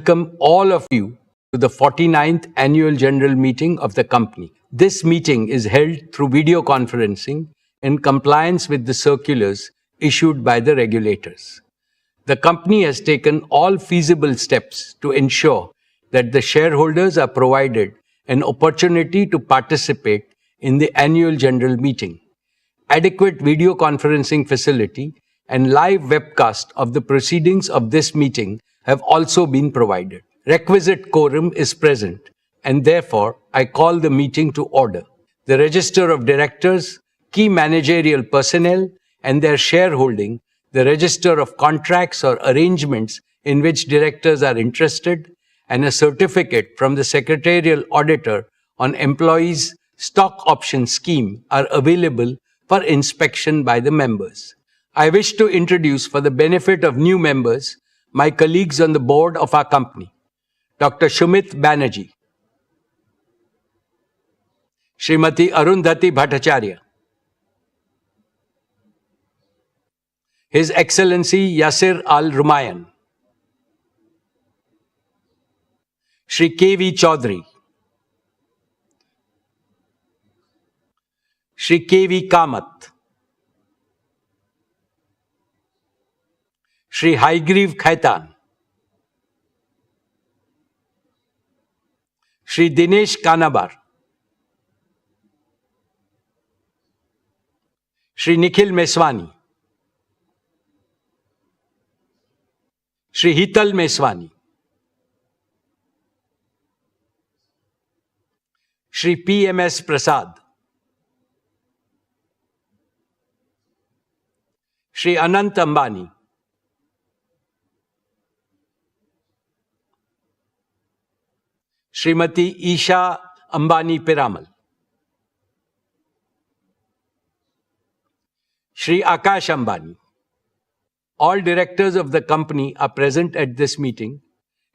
welcome all of you to the 49th Annual General Meeting of the company. This meeting is held through video conferencing in compliance with the circulars issued by the regulators. The company has taken all feasible steps to ensure that the shareholders are provided an opportunity to participate in the annual general meeting. Adequate video conferencing facility and live webcast of the proceedings of this meeting have also been provided. Requisite quorum is present, and therefore I call the meeting to order. The register of directors, key managerial personnel, and their shareholding, the register of contracts or arrangements in which directors are interested, and a certificate from the secretarial auditor on employees' stock option scheme are available for inspection by the members. I wish to introduce, for the benefit of new members, my colleagues on the board of our company. Dr. Shumit Banerjee, Srimati Arundhati Bhattacharya, His Excellency Yasir Al-Rumayyan, Shri K.V. Chaudhary, Shri K.V. Kamath, Shri Haigriv Khaitan, Shri Dinesh Kanabar, Shri Nikhil Meswani, Shri Hital Meswani, Shri P.M.S. Prasad, Shri Anant Ambani, Srimati Isha Ambani Piramal, Shri Akash Ambani. All directors of the company are present at this meeting.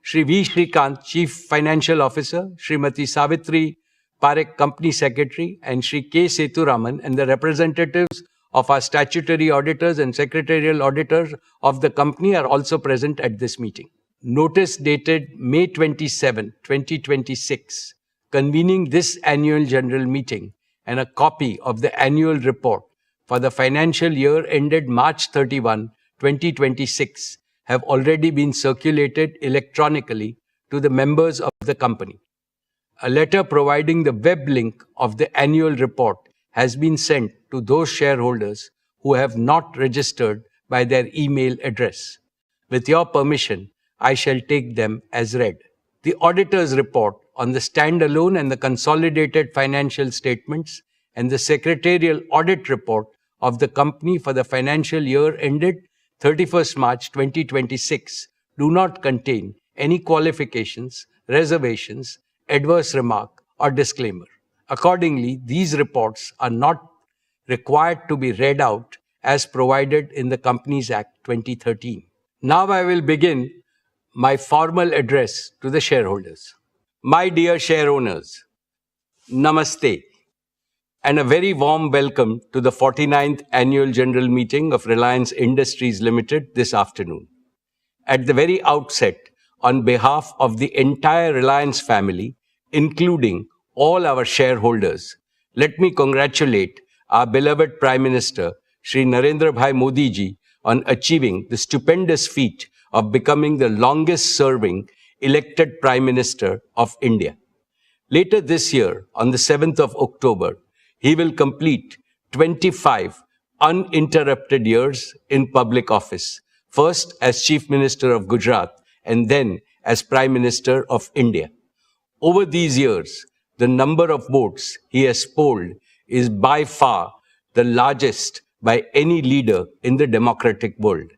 Shri V. Shrikant, Chief Financial Officer, Srimati Savitri Parekh, Company Secretary, and Shri K. Seturaman, and the representatives of our statutory auditors and secretarial auditors of the company are also present at this meeting. Notice dated May 27, 2026, convening this annual general meeting, and a copy of the annual report for the financial year ended March 31, 2026, have already been circulated electronically to the members of the company. A letter providing the web link of the annual report has been sent to those shareholders who have not registered by their email address. With your permission, I shall take them as read. The auditor's report on the standalone and the consolidated financial statements and the secretarial audit report of the company for the financial year ended 31st March 2026 do not contain any qualifications, reservations, adverse remark, or disclaimer. Accordingly, these reports are not required to be read out as provided in the Companies Act 2013. Now I will begin my formal address to the shareholders. My dear share owners, Namaste, and a very warm welcome to the 49th Annual General Meeting of Reliance Industries Limited this afternoon. At the very outset, on behalf of the entire Reliance family, including all our shareholders, let me congratulate our beloved Prime Minister, Shri Narendra Bhai Modi ji, on achieving the stupendous feat of becoming the longest-serving elected Prime Minister of India. Later this year, on the 7th of October, he will complete 25 uninterrupted years in public office, first as Chief Minister of Gujarat and then as Prime Minister of India. Over these years, the number of votes he has polled is by far the largest by any leader in the democratic world.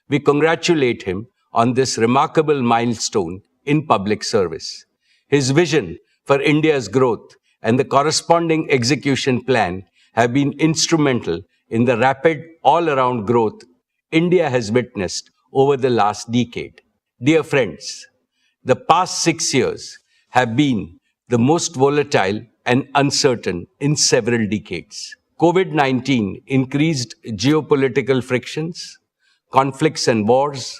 We congratulate him on this remarkable milestone in public service. His vision for India's growth and the corresponding execution plan have been instrumental in the rapid all-around growth India has witnessed over the last decade. Dear friends, the past 6 years have been the most volatile and uncertain in several decades. COVID-19 increased geopolitical frictions, conflicts and wars,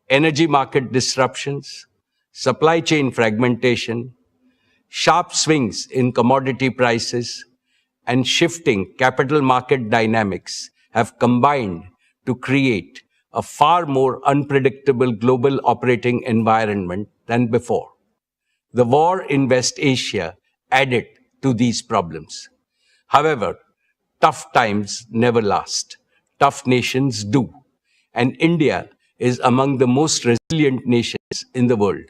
energy market disruptions, supply chain fragmentation, sharp swings in commodity prices, and shifting capital market dynamics have combined to create a far more unpredictable global operating environment than before. The war in West Asia added to these problems. However, tough times never last. Tough nations do. And India is among the most resilient nations in the world.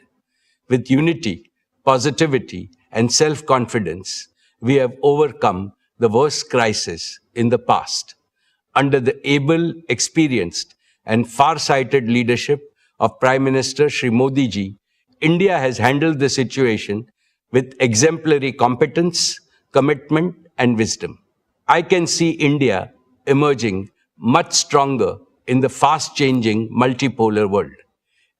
With unity, positivity, and self confidence, we have overcome the worst crisis in the past. Under the able, experienced, and far sighted leadership of Prime Minister Shri Modi ji, India has handled the situation with exemplary competence, commitment, and wisdom. I can see India emerging much stronger in the fast changing multipolar world.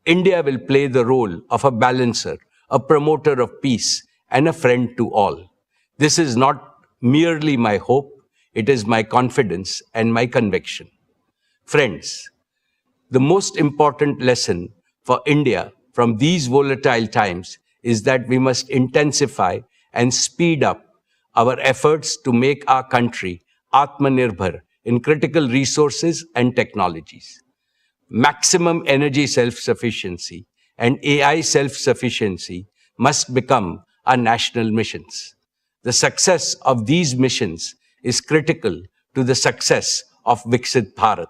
India will play the role of a balancer, a promoter of peace, and a friend to all. This is not merely my hope, it is my confidence and my conviction. Friends, the most important lesson for India from these volatile times is that we must intensify and speed up our efforts to make our country Atmanirbhar in critical resources and technologies. Maximum energy self-sufficiency and AI self-sufficiency must become our national missions. The success of these missions is critical to the success of Viksit Bharat.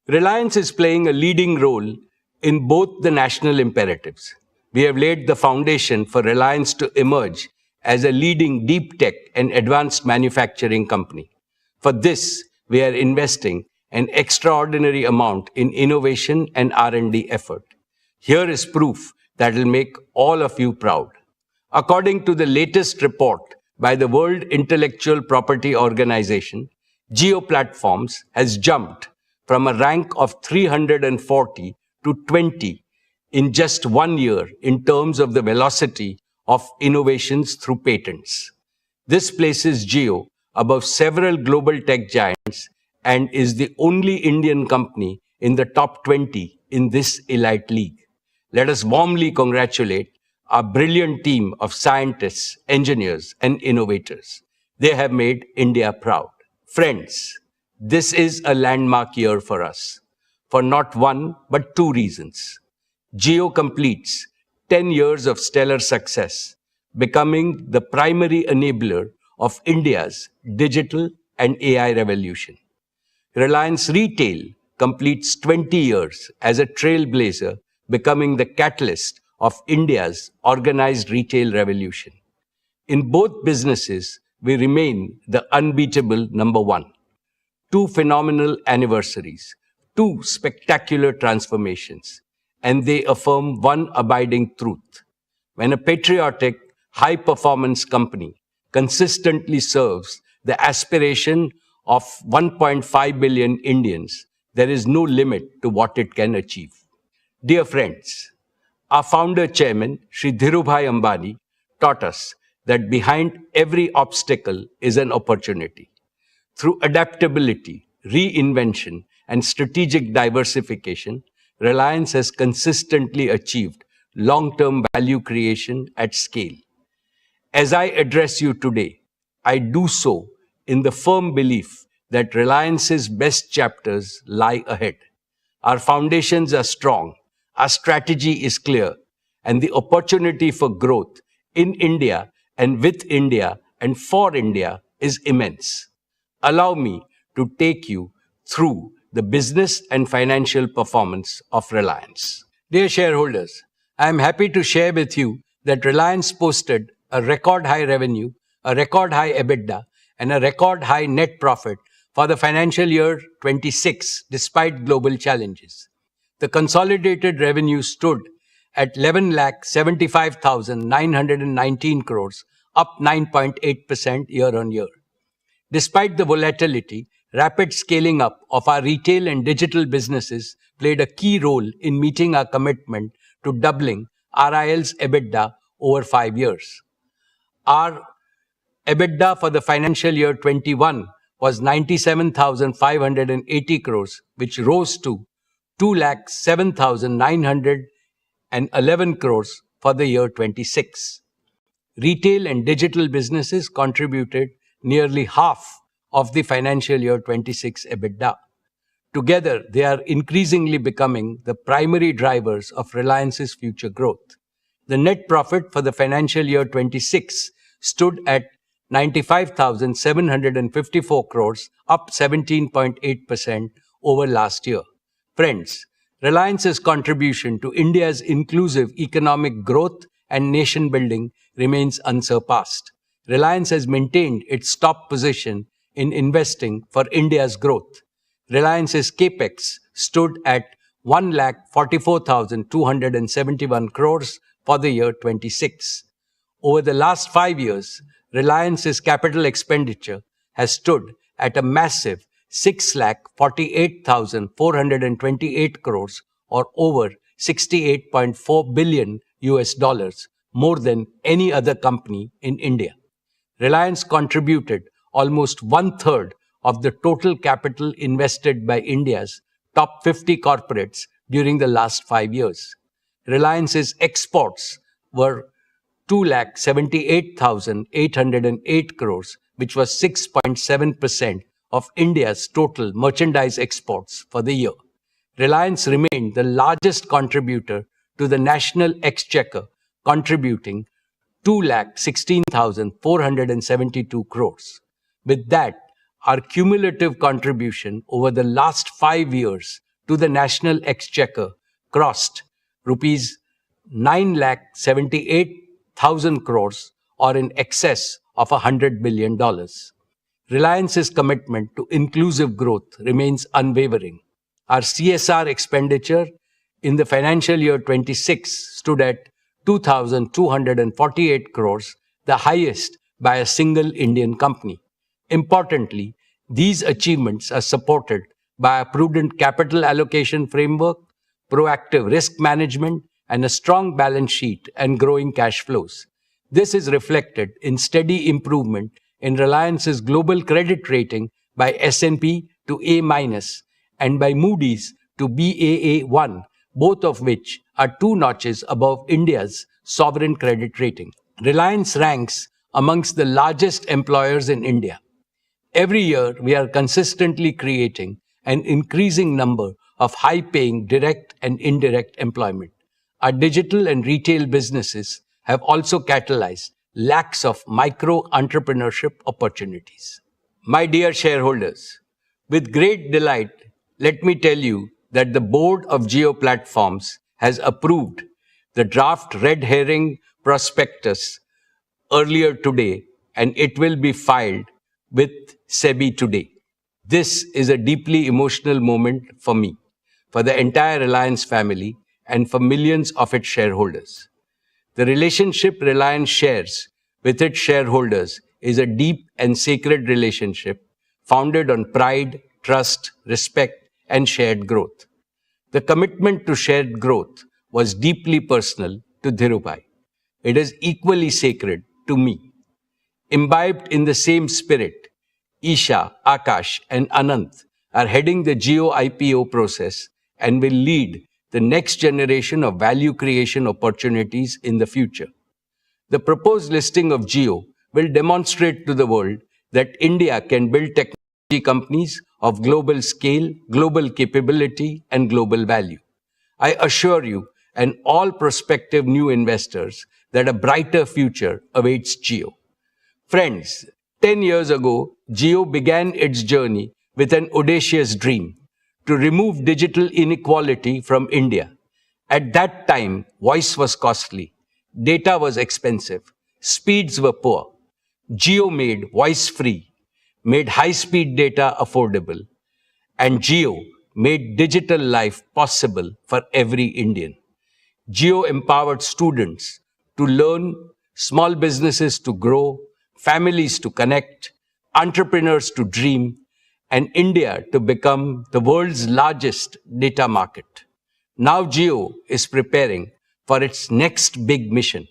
Reliance is playing a leading role in both the national imperatives. We have laid the foundation for Reliance to emerge as a leading deep tech and advanced manufacturing company. For this, we are investing an extraordinary amount in innovation and R&D effort. Here is proof that will make all of you proud. According to the latest report by the World Intellectual Property Organization, Jio Platforms has jumped from a rank of 340 to 20 in just 1 year in terms of the velocity of innovations through patents. This places Jio above several global tech giants and is the only Indian company in the top 20 in this elite league. Let us warmly congratulate our brilliant team of scientists, engineers, and innovators. They have made India proud. Friends, this is a landmark year for us, for not one but two reasons. Jio completes 10 years of stellar success, becoming the primary enabler of India's digital and AI revolution. Reliance Retail completes 20 years as a trailblazer, becoming the catalyst of India's organized retail revolution. In both businesses, we remain the unbeatable number one. Two phenomenal anniversaries, two spectacular transformations, and they affirm one abiding truth. When a patriotic, high-performance company consistently serves the aspiration of 1.5 billion Indians, there is no limit to what it can achieve. Dear friends, our founder chairman, Shri Dhirubhai Ambani, taught us that behind every obstacle is an opportunity. Through adaptability, reinvention, and strategic diversification, Reliance has consistently achieved long-term value creation at scale. As I address you today, I do so in the firm belief that Reliance's best chapters lie ahead. Our foundations are strong, our strategy is clear, and the opportunity for growth in India and with India and for India is immense. Allow me to take you through the business and financial performance of Reliance. Dear shareholders, I am happy to share with you that Reliance posted a record high revenue, a record high EBITDA, and a record high net profit for the financial year 26 despite global challenges. The consolidated revenue stood at 11,75,919 crores, up 9.8% year on year. Despite the volatility, rapid scaling up of our retail and digital businesses played a key role in meeting our commitment to doubling RIL's EBITDA over 5 years. Our EBITDA for the financial year 21 was 97,580 crores, which rose to 2,07,911 crores for the year 26. Retail and digital businesses contributed nearly half of the financial year 26 EBITDA. Together, they are increasingly becoming the primary drivers of Reliance's future growth. The net profit for the financial year 26 stood at 95,754 crores, up 17.8% over last year. Friends, Reliance's contribution to India's inclusive economic growth and nation building remains unsurpassed. Reliance has maintained its top position in investing for India's growth. Reliance's capex stood at 1,44,271 crores for the year 26. Over the last 5 years, Reliance's capital expenditure has stood at a massive 6,48,428 crores, or over 68.4 billion US dollars, more than any other company in India. Reliance contributed almost one-third of the total capital invested by India's top 50 corporates during the last 5 years. Reliance's exports were 2,78,808 crores, which was 6.7% of India's total merchandise exports for the year. Reliance remained the largest contributor to the national exchequer, contributing 2,16,472 crores. With that, our cumulative contribution over the last 5 years to the national exchequer crossed rupees 9,78,000 crores, or in excess of $100 billion. Reliance's commitment to inclusive growth remains unwavering. Our CSR expenditure in the financial year 26 stood at 2,248 crores, the highest by a single Indian company. Importantly, these achievements are supported by a prudent capital allocation framework, proactive risk management, and a strong balance sheet and growing cash flows. This is reflected in steady improvement in Reliance's global credit rating by S&P to A- and by Moody's to Baa1, both of which are 2 notches above India's sovereign credit rating. Reliance ranks amongst the largest employers in India. Every year, we are consistently creating an increasing number of high-paying direct and indirect employment. Our digital and retail businesses have also catalyzed lakhs of micro-entrepreneurship opportunities. My dear shareholders, with great delight, let me tell you that the board of Jio Platforms has approved the draft red herring prospectus earlier today, and it will be filed with SEBI today. This is a deeply emotional moment for me, for the entire Reliance family, and for millions of its shareholders. The relationship Reliance shares with its shareholders is a deep and sacred relationship founded on pride, trust, respect, and shared growth. The commitment to shared growth was deeply personal to Dhirubhai. It is equally sacred to me. Imbibed in the same spirit, Isha, Akash, and Anant are heading the Jio IPO process and will lead the next generation of value creation opportunities in the future. The proposed listing of Jio will demonstrate to the world that India can build technology companies of global scale, global capability, and global value. I assure you and all prospective new investors that a brighter future awaits Jio. Friends, 10 years ago, Jio began its journey with an audacious dream to remove digital inequality from India. At that time, voice was costly, data was expensive, speeds were poor. Jio made voice free, made high-speed data affordable, and Jio made digital life possible for every Indian. Jio empowered students to learn, small businesses to grow, families to connect, entrepreneurs to dream, and India to become the world's largest data market. Now Jio is preparing for its next big mission.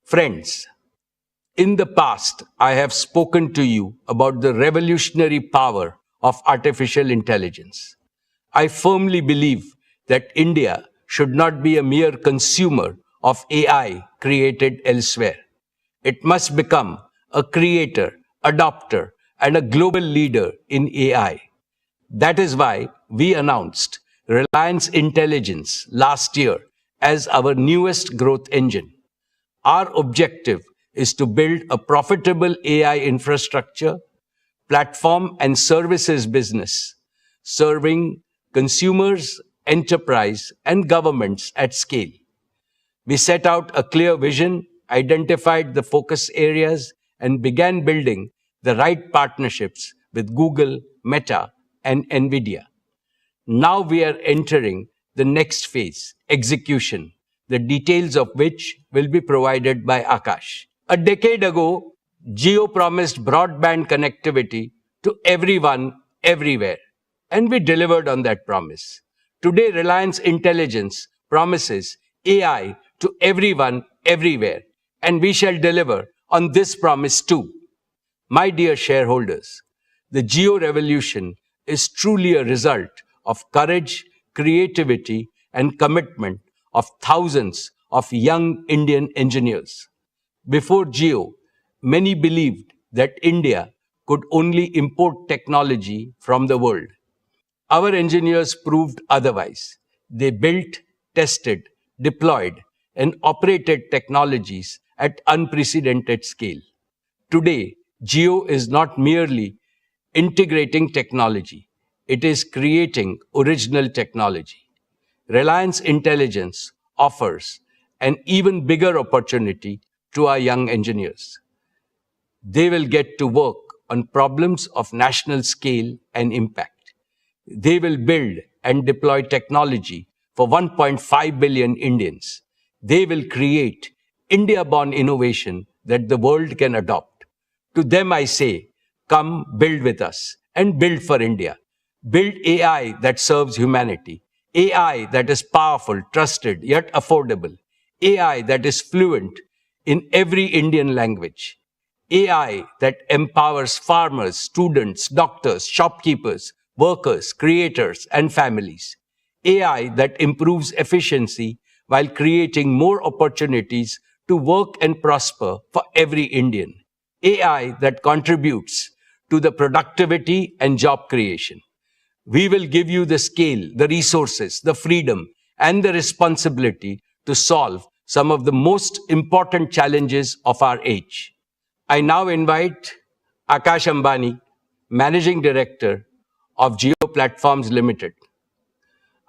Friends, in the past, I have spoken to you about the revolutionary power of artificial intelligence. I firmly believe that India should not be a mere consumer of AI created elsewhere. It must become a creator, adopter, and a global leader in AI. That is why we announced Reliance Intelligence last year as our newest growth engine. Our objective is to build a profitable AI infrastructure, platform, and services business, serving consumers, enterprise, and governments at scale. We set out a clear vision, identified the focus areas, and began building the right partnerships with Google, Meta, and NVIDIA. Now we are entering the next phase, execution, the details of which will be provided by Akash. A decade ago, Jio promised broadband connectivity to everyone, everywhere, and we delivered on that promise. Today, Reliance Intelligence promises AI to everyone, everywhere, and we shall deliver on this promise too. My dear shareholders, the Jio revolution is truly a result of courage, creativity, and commitment of thousands of young Indian engineers. Before Jio, many believed that India could only import technology from the world. Our engineers proved otherwise. They built, tested, deployed, and operated technologies at unprecedented scale. Today, Jio is not merely integrating technology, it is creating original technology. Reliance Intelligence offers an even bigger opportunity to our young engineers. They will get to work on problems of national scale and impact. They will build and deploy technology for 1.5 billion Indians. They will create India-born innovation that the world can adopt. To them I say, come build with us and build for India. Build AI that serves humanity. AI that is powerful, trusted, yet affordable. AI that is fluent in every Indian language. AI that empowers farmers, students, doctors, shopkeepers, workers, creators, and families. AI that improves efficiency while creating more opportunities to work and prosper for every Indian. AI that contributes to the productivity and job creation. We will give you the scale, the resources, the freedom, and the responsibility to solve some of the most important challenges of our age. I now invite Akash Ambani, Managing Director of Jio Platforms Limited.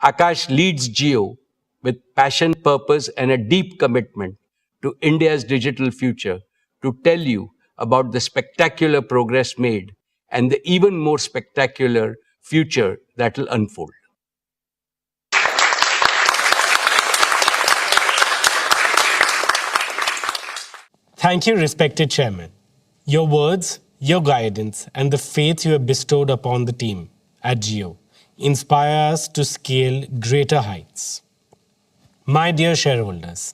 Akash leads Jio with passion, purpose, and a deep commitment to India's digital future to tell you about the spectacular progress made and the even more spectacular future that will unfold. Thank you, respected Chairman. Your words, your guidance, and the faith you have bestowed upon the team at Jio inspire us to scale greater heights. My dear shareholders,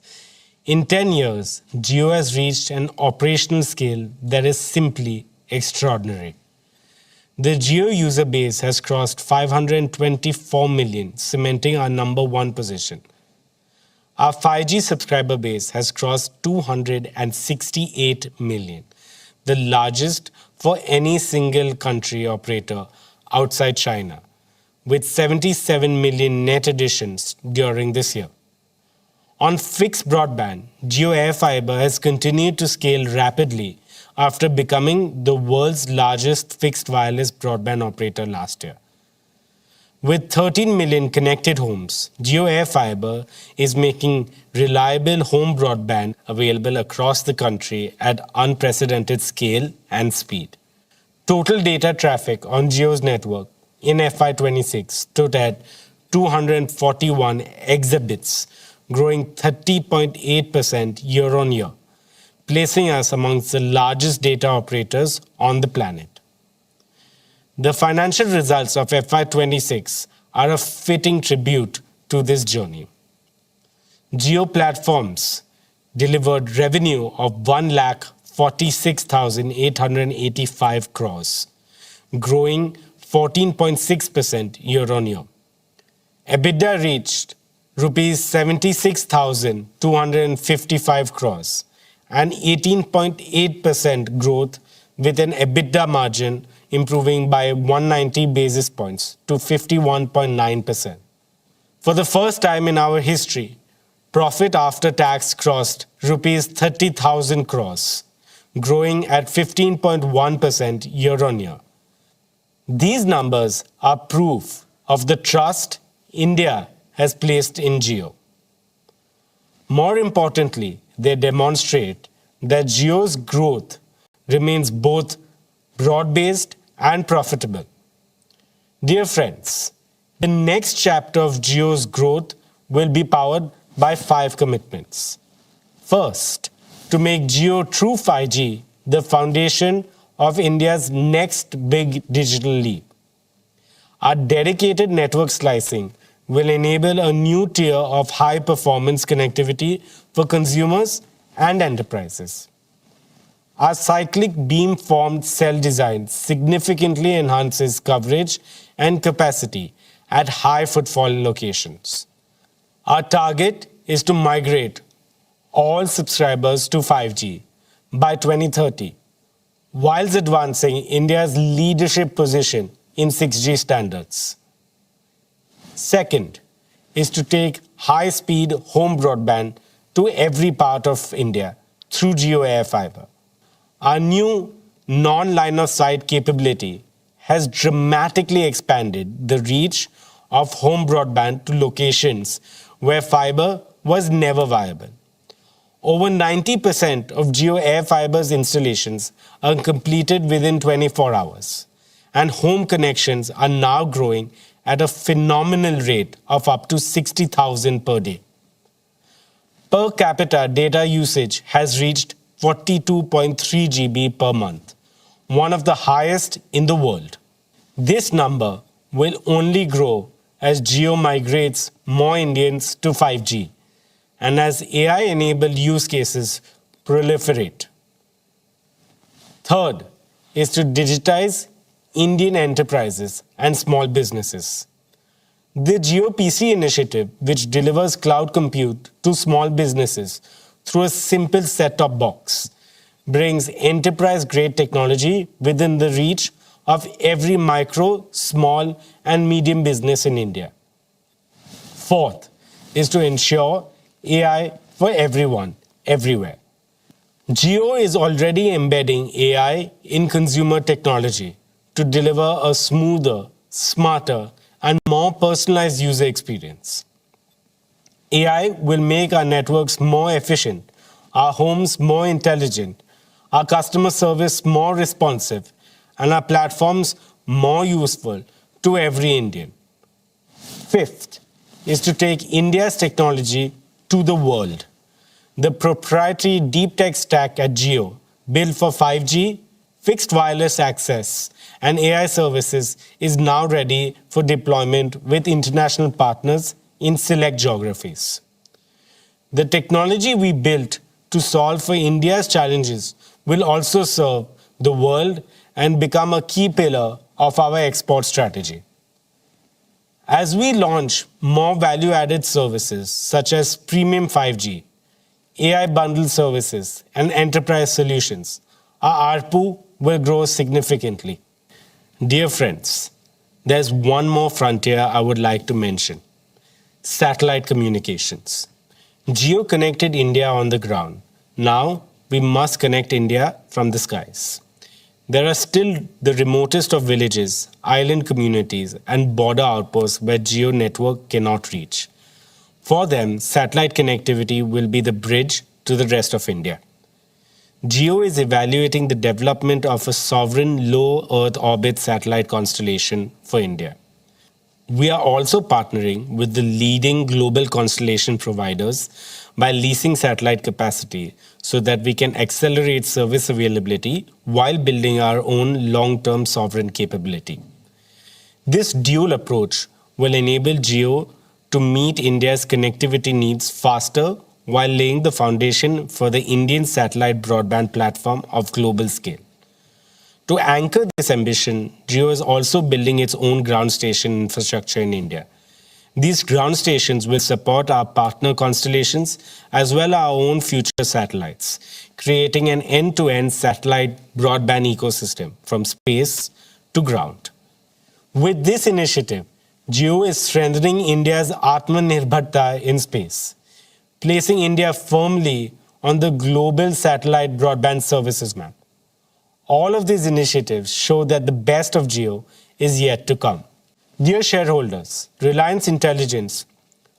in 10 years, Jio has reached an operational scale that is simply extraordinary. The Jio user base has crossed 524 million, cementing our number one position. Our 5G subscriber base has crossed 268 million, the largest for any single country operator outside China, with 77 million net additions during this year. On fixed broadband, Jio AirFiber has continued to scale rapidly after becoming the world's largest fixed wireless broadband operator last year. With 13 million connected homes, Jio AirFiber is making reliable home broadband available across the country at unprecedented scale and speed. Total data traffic on Jio's network in FY26 stood at 241 exabits, growing 30.8% year-on-year, placing us amongst the largest data operators on the planet. The financial results of FY26 are a fitting tribute to this journey. Jio Platforms delivered revenue of 1,46,885 crores, growing 14.6% year-on-year. EBITDA reached rupees 76,255 crores, an 18.8% growth with an EBITDA margin improving by 190 basis points to 51.9%. For the first time in our history, profit after tax crossed rupees 30,000 crores, growing at 15.1% year-on-year. These numbers are proof of the trust India has placed in Jio. More importantly, they demonstrate that Jio's growth remains both broad-based and profitable. Dear friends, the next chapter of Jio's growth will be powered by 5 commitments. First, to make Jio True 5G the foundation of India's next big digital leap. Our dedicated network slicing will enable a new tier of high-performance connectivity for consumers and enterprises. Our cyclic beam-formed cell design significantly enhances coverage and capacity at high-footfall locations. Our target is to migrate all subscribers to 5G by 2030, whilst advancing India's leadership position in 6G standards. Second is to take high-speed home broadband to every part of India through Jio AirFiber. Our new non-line-of-sight capability has dramatically expanded the reach of home broadband to locations where fiber was never viable. Over 90% of Jio AirFiber's installations are completed within 24 hours, and home connections are now growing at a phenomenal rate of up to 60,000 per day. Per capita data usage has reached 42.3 GB per month, one of the highest in the world. This number will only grow as Jio migrates more Indians to 5G and as AI-enabled use cases proliferate. Third is to digitize Indian enterprises and small businesses. The Jio PC initiative, which delivers cloud compute to small businesses through a simple set-top box, brings enterprise-grade technology within the reach of every micro, small, and medium business in India. Fourth is to ensure AI for everyone, everywhere. Jio is already embedding AI in consumer technology to deliver a smoother, smarter, and more personalized user experience. AI will make our networks more efficient, our homes more intelligent, our customer service more responsive, and our platforms more useful to every Indian. Fifth is to take India's technology to the world. The proprietary deep tech stack at Jio, built for 5G, fixed wireless access, and AI services, is now ready for deployment with international partners in select geographies. The technology we built to solve for India's challenges will also serve the world and become a key pillar of our export strategy. As we launch more value-added services such as premium 5G, AI bundle services, and enterprise solutions, our ARPU will grow significantly. Dear friends, there's one more frontier I would like to mention: satellite communications. Jio connected India on the ground. Now we must connect India from the skies. There are still the remotest of villages, island communities, and border outposts where Jio network cannot reach. For them, satellite connectivity will be the bridge to the rest of India. Jio is evaluating the development of a sovereign low Earth orbit satellite constellation for India. We are also partnering with the leading global constellation providers by leasing satellite capacity so that we can accelerate service availability while building our own long-term sovereign capability. This dual approach will enable Jio to meet India's connectivity needs faster while laying the foundation for the Indian satellite broadband platform of global scale. To anchor this ambition, Jio is also building its own ground station infrastructure in India. These ground stations will support our partner constellations as well as our own future satellites, creating an end-to-end satellite broadband ecosystem from space to ground. With this initiative, Jio is strengthening India's Atmanirbharta in space, placing India firmly on the global satellite broadband services map. All of these initiatives show that the best of Jio is yet to come. Dear shareholders, Reliance Intelligence,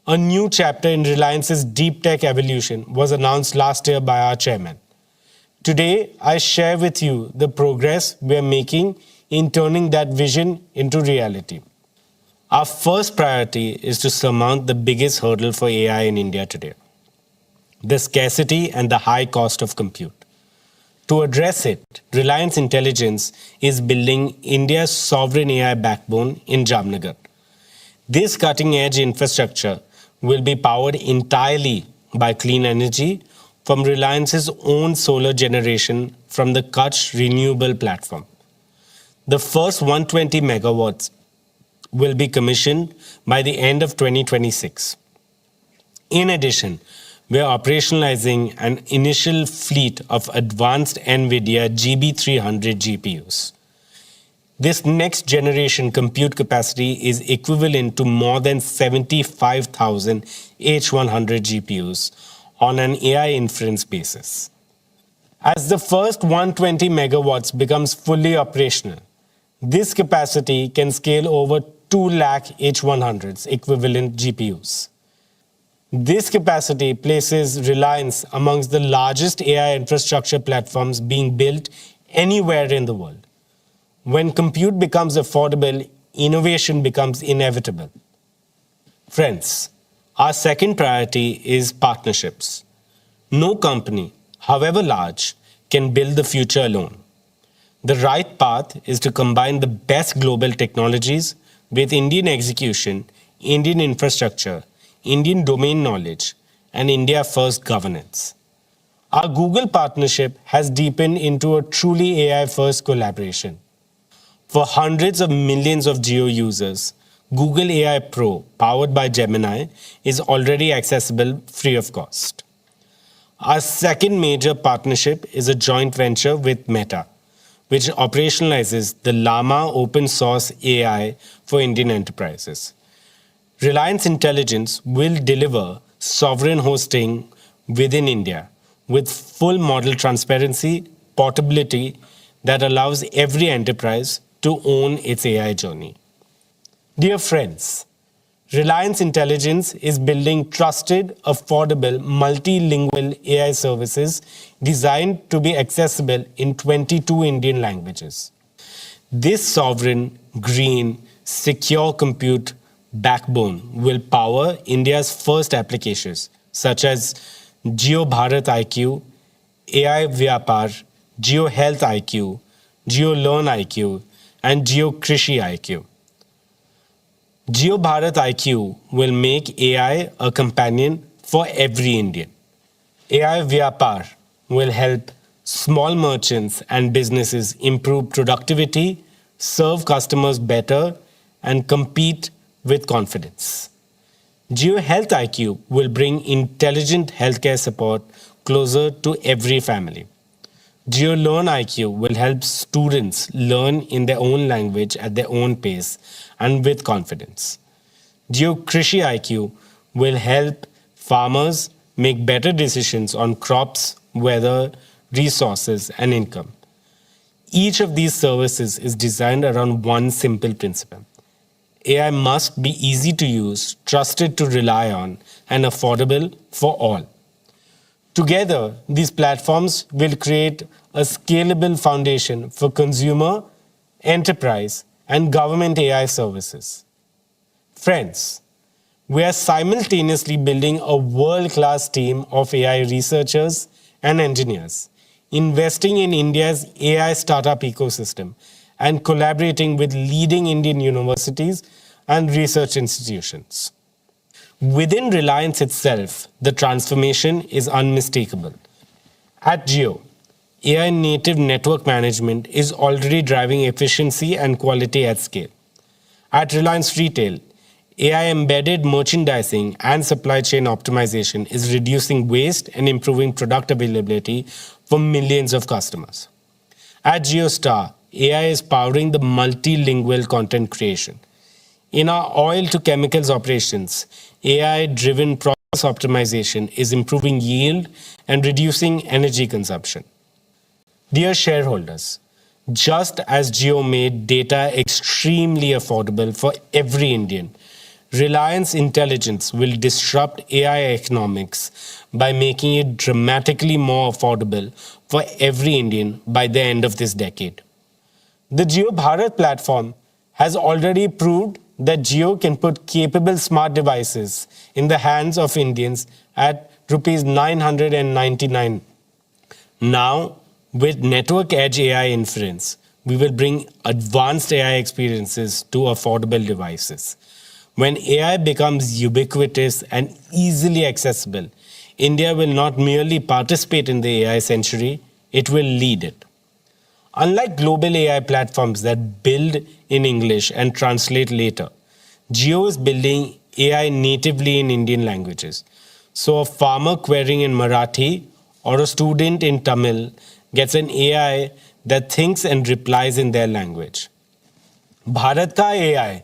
a new chapter in Reliance's deep tech evolution, was announced last year by our chairman. Today, I share with you the progress we are making in turning that vision into reality. Our first priority is to surmount the biggest hurdle for AI in India today: the scarcity and the high cost of compute. To address it, Reliance Intelligence is building India's sovereign AI backbone in Jamnagar. This cutting-edge infrastructure will be powered entirely by clean energy from Reliance's own solar generation from the Kutch renewable platform. The first 120 megawatts will be commissioned by the end of 2026. In addition, we are operationalizing an initial fleet of advanced NVIDIA GB300 GPUs. This next generation compute capacity is equivalent to more than 75,000 H100 GPUs on an AI inference basis. As the first 120 megawatts becomes fully operational, this capacity can scale over 2 lakh H100s equivalent GPUs. This capacity places Reliance amongst the largest AI infrastructure platforms being built anywhere in the world. When compute becomes affordable, innovation becomes inevitable. Friends, our second priority is partnerships. No company, however large, can build the future alone. The right path is to combine the best global technologies with Indian execution, Indian infrastructure, Indian domain knowledge, and India-first governance. Our Google partnership has deepened into a truly AI-first collaboration. For hundreds of millions of Jio users, Google AI Pro, powered by Gemini, is already accessible free of cost. Our second major partnership is a joint venture with Meta, which operationalizes the Llama open source AI for Indian enterprises. Reliance Intelligence will deliver sovereign hosting within India with full model transparency, portability that allows every enterprise to own its AI journey. Dear friends, Reliance Intelligence is building trusted, affordable, multilingual AI services designed to be accessible in 22 Indian languages. This sovereign, green, secure compute backbone will power India's first applications such as Jio Bharat IQ, AI Vyapar, Jio Health IQ, Jio Learn IQ, and Jio Krishi IQ. Jio Bharat IQ will make AI a companion for every Indian. AI Vyapar will help small merchants and businesses improve productivity, serve customers better, and compete with confidence. Jio Health IQ will bring intelligent healthcare support closer to every family. Jio Learn IQ will help students learn in their own language at their own pace and with confidence. Jio Krishi IQ will help farmers make better decisions on crops, weather, resources, and income. Each of these services is designed around one simple principle: AI must be easy to use, trusted to rely on, and affordable for all. Together, these platforms will create a scalable foundation for consumer, enterprise, and government AI services. Friends, we are simultaneously building a world-class team of AI researchers and engineers, investing in India's AI startup ecosystem, and collaborating with leading Indian universities and research institutions. Within Reliance itself, the transformation is unmistakable. At Jio, AI native network management is already driving efficiency and quality at scale. At Reliance Retail, AI-embedded merchandising and supply chain optimization is reducing waste and improving product availability for millions of customers. At JioStar, AI is powering the multilingual content creation. In our oil to chemicals operations, AI-driven process optimization is improving yield and reducing energy consumption. Dear shareholders, just as Jio made data extremely affordable for every Indian, Reliance Intelligence will disrupt AI economics by making it dramatically more affordable for every Indian by the end of this decade. The Jio Bharat platform has already proved that Jio can put capable smart devices in the hands of Indians at Rs 999. Now, with Network Edge AI inference, we will bring advanced AI experiences to affordable devices. When AI becomes ubiquitous and easily accessible, India will not merely participate in the AI century, it will lead it. Unlike global AI platforms that build in English and translate later, Jio is building AI natively in Indian languages. So a farmer querying in Marathi or a student in Tamil gets an AI that thinks and replies in their language. Bharat का AI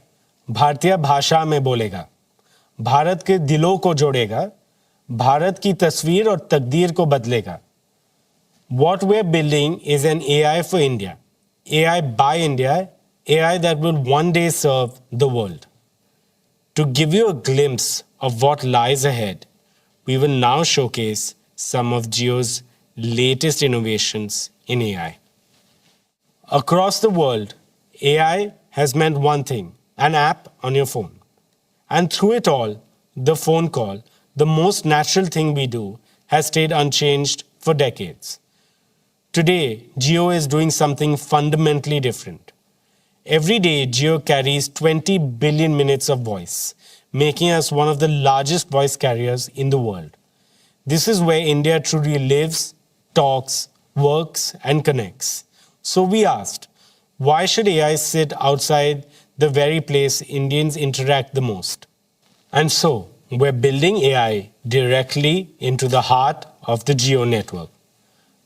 भारतीय भाषा में बोलेगा, भारत के दिलों को जोड़ेगा, भारत की तस्वीर और तकदीर को बदलेगा. What we're building is an AI for India, AI by India, AI that will one day serve the world. To give you a glimpse of what lies ahead, we will now showcase some of Jio's latest innovations in AI. Across the world, AI has meant one thing: an app on your phone. And through it all, the phone call, the most natural thing we do, has stayed unchanged for decades. Today, Jio is doing something fundamentally different. Every day, Jio carries 20 billion minutes of voice, making us one of the largest voice carriers in the world. This is where India truly lives, talks, works, and connects. So we asked, why should AI sit outside the very place Indians interact the most? And so, we're building AI directly into the heart of the Jio network.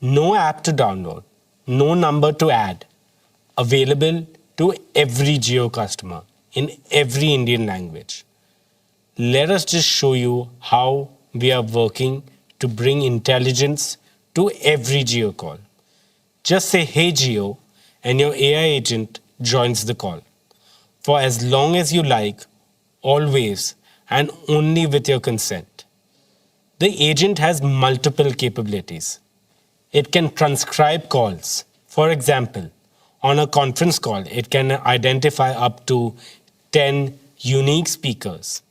No app to download, no number to add, available to every Jio customer in every Indian language. Let us just show you how we are working to bring intelligence to every Jio call. Just say, "Hey Jio," and your AI agent joins the call. For as long as you like, always, and only with your consent. The agent has multiple capabilities. It can transcribe calls. For example, on a conference call, it can identify up to 10 unique speakers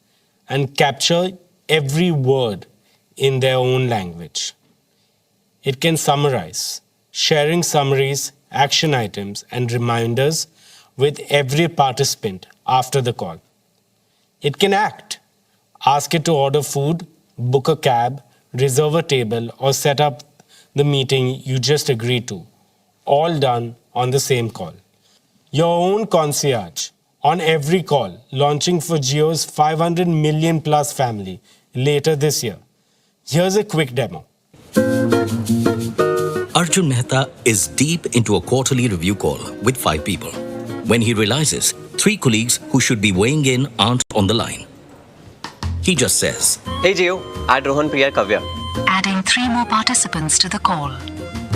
and capture every word in their own language. It can summarize, sharing summaries, action items, and reminders with every participant after the call. It can act. Ask it to order food, book a cab, reserve a table, or set up the meeting you just agreed to. All done on the same call. Your own concierge on every call, launching for Jio's 500 million plus family later this year. Here's a quick demo. Arjun Mehta is deep into a quarterly review call with 5 people when he realizes 3 colleagues who should be weighing in aren't on the line. He just says, "Hey Jio, add Rohan, Priya, Kavya." Adding 3 more participants to the call.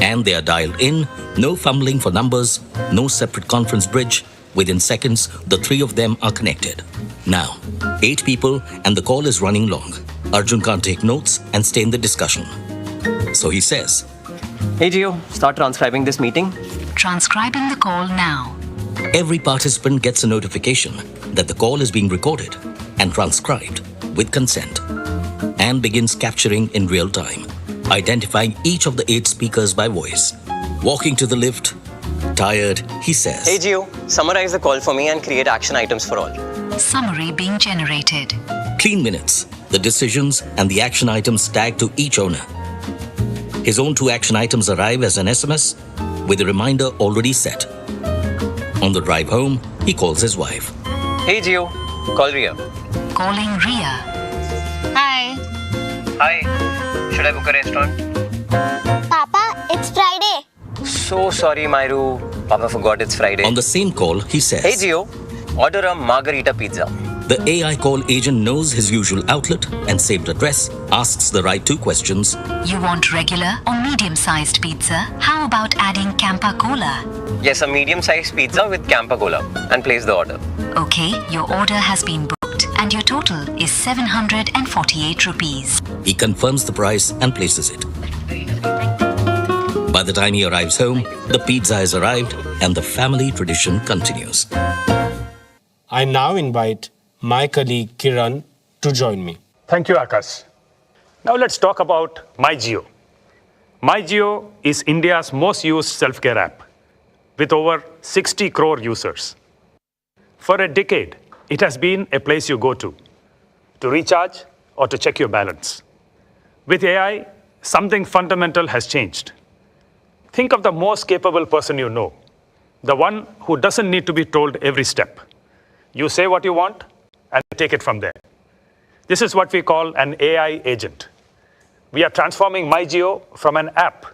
and they are dialed in, no fumbling for numbers, no separate conference bridge. Within seconds, the 3 of them are connected. Now, 8 people and the call is running long. Arjun can't take notes and stay in the discussion. So he says, "Hey Jio, start transcribing this meeting." Transcribing the call now. Every participant gets a notification that the call is being recorded and transcribed with consent and begins capturing in real time, identifying each of the 8 speakers by voice. Walking to the lift, tired, he says, "Hey Jio, summarize the call for me and create action items for all." Summary being generated. Clean minutes, the decisions and the action items tagged to each owner. His own 2 action items arrive as an SMS with a reminder already set. On the drive home, he calls his wife. "Hey Jio, call Ria. Calling Ria. Hi. Hi, should I book a restaurant? Papa, it's Friday. So sorry, Myru. Papa forgot it's Friday. On the same call, he says, Hey, Jio, order a margarita pizza. The AI call agent knows his usual outlet and saved address, asks the right two questions. You want regular or medium-sized pizza? How about adding Campa Cola? Yes, a medium-sized pizza with Campa Cola and place the order. Okay, your order has been booked and your total is 748 rupees. He confirms the price and places it. By the time he arrives home, the pizza has arrived and the family tradition continues. I now invite my colleague Kiran to join me. Thank you, Akash. Now let's talk about My Jio. My Jio is India's most used self-care app with over 60 crore users. For a decade, it has been a place you go to recharge or to check your balance. With AI, something fundamental has changed. Think of the most capable person you know, the one who doesn't need to be told every step. You say what you want, and take it from there. This is what we call an AI agent. We are transforming MyJio from an app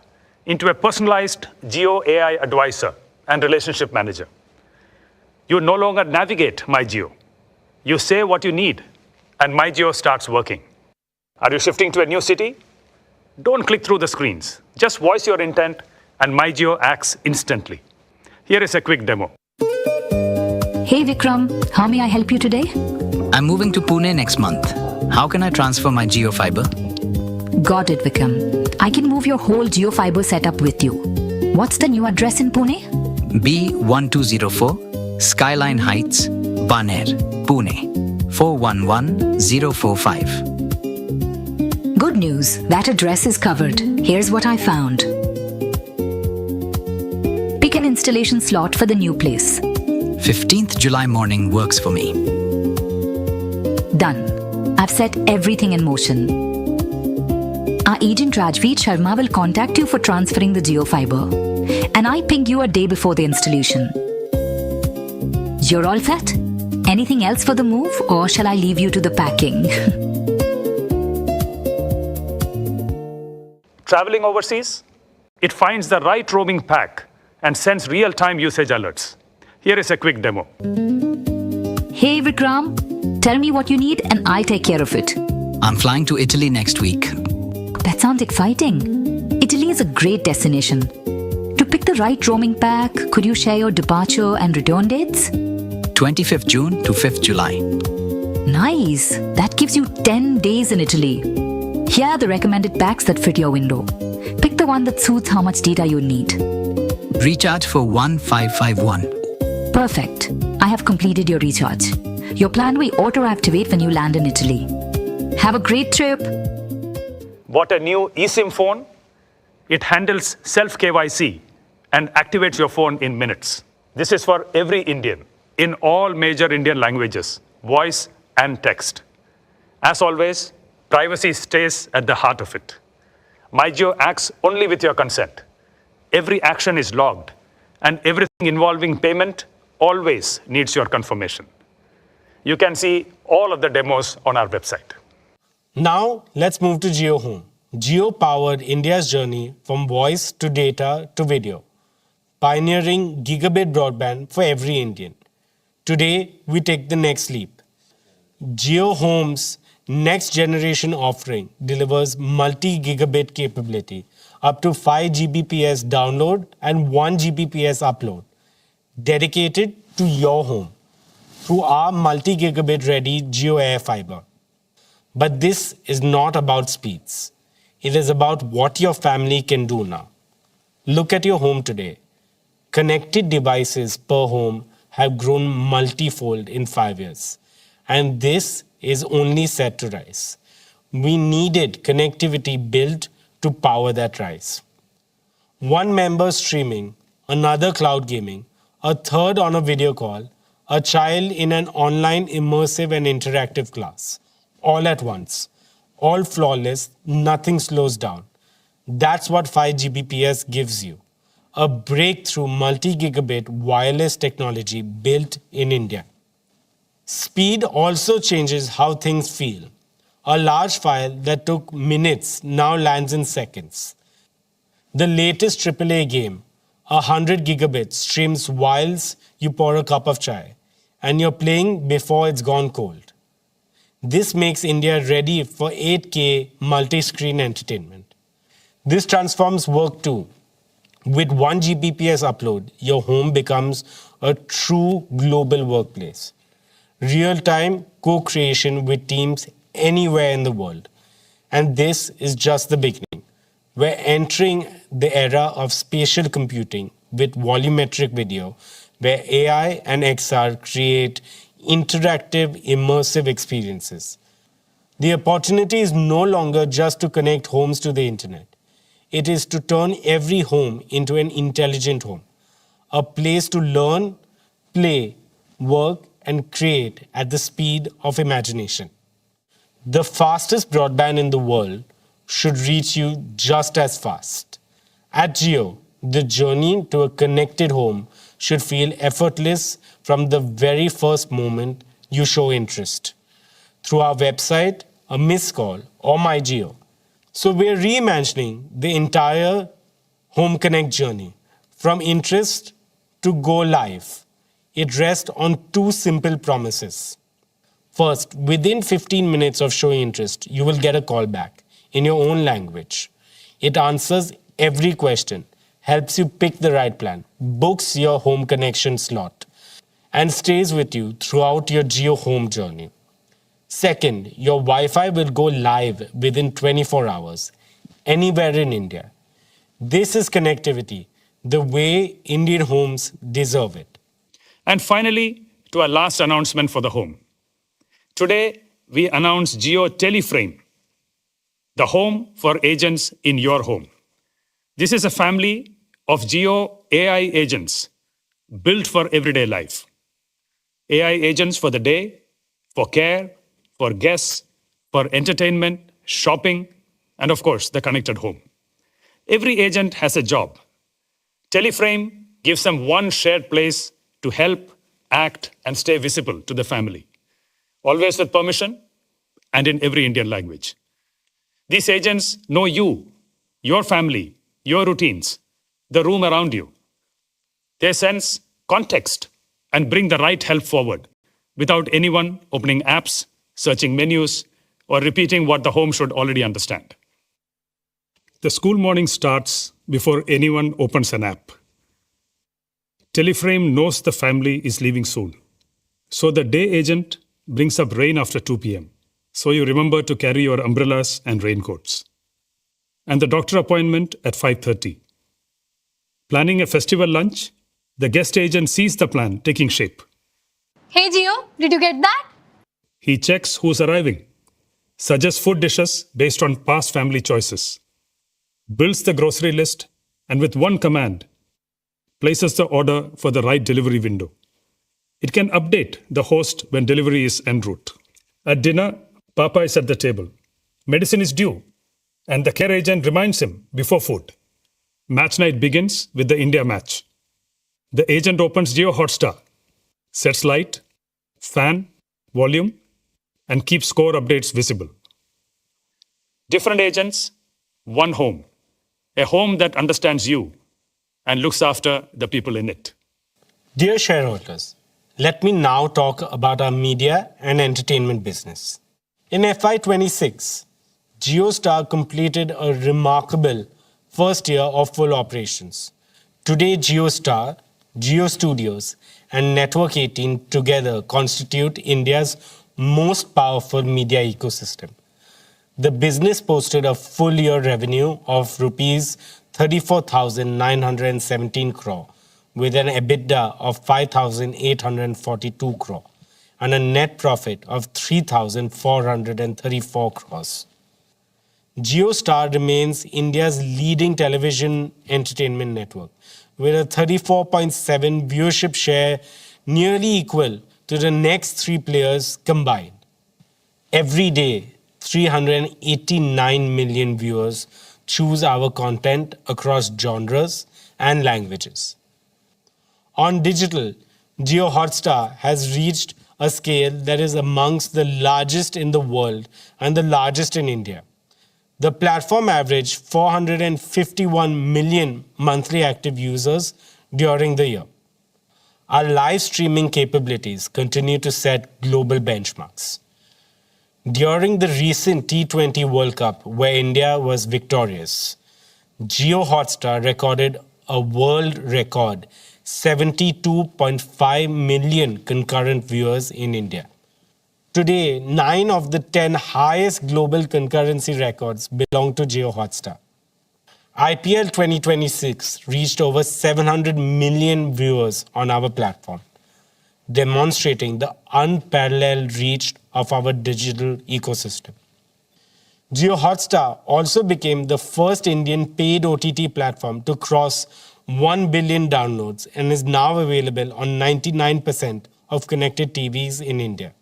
into a personalized Jio AI advisor and relationship manager. You no longer navigate MyJio. You say what you need, and MyJio starts working. Are you shifting to a new city? Don't click through the screens. Just voice your intent, and MyJio acts instantly. Here is a quick demo. Hey Vikram, how may I help you today? I'm moving to Pune next month. How can I transfer my Jio fiber? Got it, Vikram. I can move your whole Jio fiber setup with you. What's the new address in Pune? B1204, Skyline Heights, Baner, Pune, 411045. Good news, that address is covered. Here's what I found. Pick an installation slot for the new place. 15th July morning works for me. Done. I've set everything in motion. Our agent Rajveer Sharma will contact you for transferring the Jio fiber. And I ping you a day before the installation. You're all set? Anything else for the move, or shall I leave you to the packing? Traveling overseas? It finds the right roaming pack and sends real-time usage alerts. Here is a quick demo. Hey Vikram, tell me what you need and I'll take care of it. I'm flying to Italy next week. That sounds exciting. Italy is a great destination. To pick the right roaming pack, could you share your departure and return dates? 25th June to 5th July. Nice. That gives you 10 days in Italy. Here are the recommended packs that fit your window. Pick the one that suits how much data you need. Recharge for 1551. Perfect. I have completed your recharge. Your plan will auto-activate when you land in Italy. Have a great trip. Bought a new eSIM phone? It handles self-KYC and activates your phone in minutes. This is for every Indian in all major Indian languages, voice and text. As always, privacy stays at the heart of it. MyJio acts only with your consent. Every action is logged, and everything involving payment always needs your confirmation. You can see all of the demos on our website. Now, let's move to Jio Home. Jio powered India's journey from voice to data to video, pioneering gigabit broadband for every Indian. Today, we take the next leap. Jio Home's next generation offering delivers multi-gigabit capability, up to 5 Gbps download and 1 Gbps upload, dedicated to your home through our multi-gigabit ready Jio Air Fiber. But this is not about speeds. It is about what your family can do now. Look at your home today. Connected devices per home have grown multifold in 5 years. And this is only set to rise. We needed connectivity built to power that rise. One member streaming, another cloud gaming, a third on a video call, a child in an online immersive and interactive class. All at once. All flawless, nothing slows down. That's what 5 Gbps gives you. A breakthrough multi-gigabit wireless technology built in India. Speed also changes how things feel. A large file that took minutes now lands in seconds. The latest AAA game, 100 gigabits, streams whilst you pour a cup of chai, and you're playing before it's gone cold. This makes India ready for 8K multi-screen entertainment. This transforms work too. With 1 Gbps upload, your home becomes a true global workplace. Real-time co-creation with teams anywhere in the world. And this is just the beginning. We're entering the era of spatial computing with volumetric video, where AI and XR create interactive, immersive experiences. The opportunity is no longer just to connect homes to the internet. It is to turn every home into an intelligent home, a place to learn, play, work, and create at the speed of imagination. The fastest broadband in the world should reach you just as fast. At Jio, the journey to a connected home should feel effortless from the very first moment you show interest. Through our website, a missed call, or My Jio. So we're reimagining the entire Home Connect journey, from interest to go live. It rests on two simple promises. First, within 15 minutes of showing interest, you will get a call back in your own language. It answers every question, helps you pick the right plan, books your home connection slot, and stays with you throughout your Jio Home journey. Second, your Wi-Fi will go live within 24 hours, anywhere in India. This is connectivity, the way Indian homes deserve it. And finally, to our last announcement for the home. Today, we announce Jio Teleframe, the home for agents in your home. This is a family of Jio AI agents built for everyday life. AI agents for the day, for care, for guests, for entertainment, shopping, and of course, the connected home. Every agent has a job. Teleframe gives them one shared place to help, act, and stay visible to the family, always with permission and in every Indian language. These agents know you, your family, your routines, the room around you. They sense context and bring the right help forward without anyone opening apps, searching menus, or repeating what the home should already understand. The school morning starts before anyone opens an app. Teleframe knows the family is leaving soon. So the day agent brings up rain after 2 p.m. So you remember to carry your umbrellas and raincoats. And the doctor appointment at 5:30. Planning a festival lunch, the guest agent sees the plan taking shape. Hey Jio, did you get that? He checks who's arriving, suggests food dishes based on past family choices, builds the grocery list, and with one command, places the order for the right delivery window. It can update the host when delivery is en route. At dinner, Papa is at the table. Medicine is due, and the care agent reminds him before food. Match night begins with the India match. The agent opens Jio Hotstar, sets light, fan, volume, and keeps score updates visible. Different agents, one home. A home that understands you and looks after the people in it. Dear shareholders, let me now talk about our media and entertainment business. In FY26, JioStar completed a remarkable first year of full operations. Today, JioStar, Jio Studios, and Network 18 together constitute India's most powerful media ecosystem. The business posted a full year revenue of rupees 34,917 crore, with an EBITDA of 5,842 crore and a net profit of 3,434 crores. JioStar remains India's leading television entertainment network, with a 34.7% viewership share, nearly equal to the next three players combined. Every day, 389 million viewers choose our content across genres and languages. On digital, Jio Hotstar has reached a scale that is amongst the largest in the world and the largest in India. The platform averaged 451 million monthly active users during the year. Our live streaming capabilities continue to set global benchmarks. During the recent T20 World Cup, where India was victorious, Jio Hotstar recorded a world record 72.5 million concurrent viewers in India. Today, 9 of the 10 highest global concurrency records belong to Jio Hotstar. IPL 2026 reached over 700 million viewers on our platform, demonstrating the unparalleled reach of our digital ecosystem. Jio Hotstar also became the first Indian paid OTT platform to cross 1 billion downloads and is now available on 99% of connected TVs in India.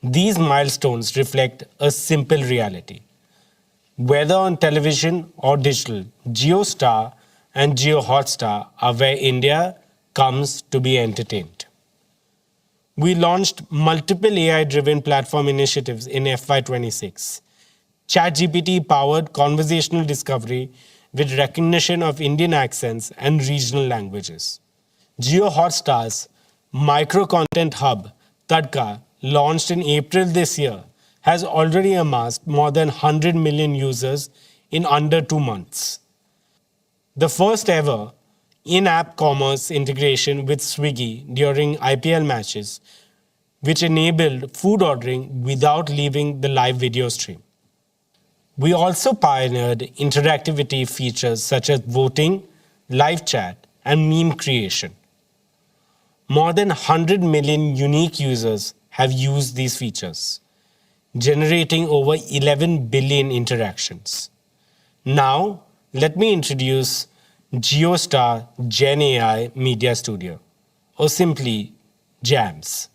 These milestones reflect a simple reality. Whether on television or digital, JioStar and Jio Hotstar are where India comes to be entertained. We launched multiple AI-driven platform initiatives in FY26. ChatGPT-powered conversational discovery with recognition of Indian accents and regional languages. Jio Hotstar's micro-content hub, Tadka, launched in April this year, has already amassed more than 100 million users in under 2 months. The first ever in-app commerce integration with Swiggy during IPL matches, which enabled food ordering without leaving the live video stream. We also pioneered interactivity features such as voting, live chat, and meme creation. More than 100 million unique users have used these features, generating over 11 billion interactions. Now, let me introduce JioStar Gen AI Media Studio, or simply JAMS.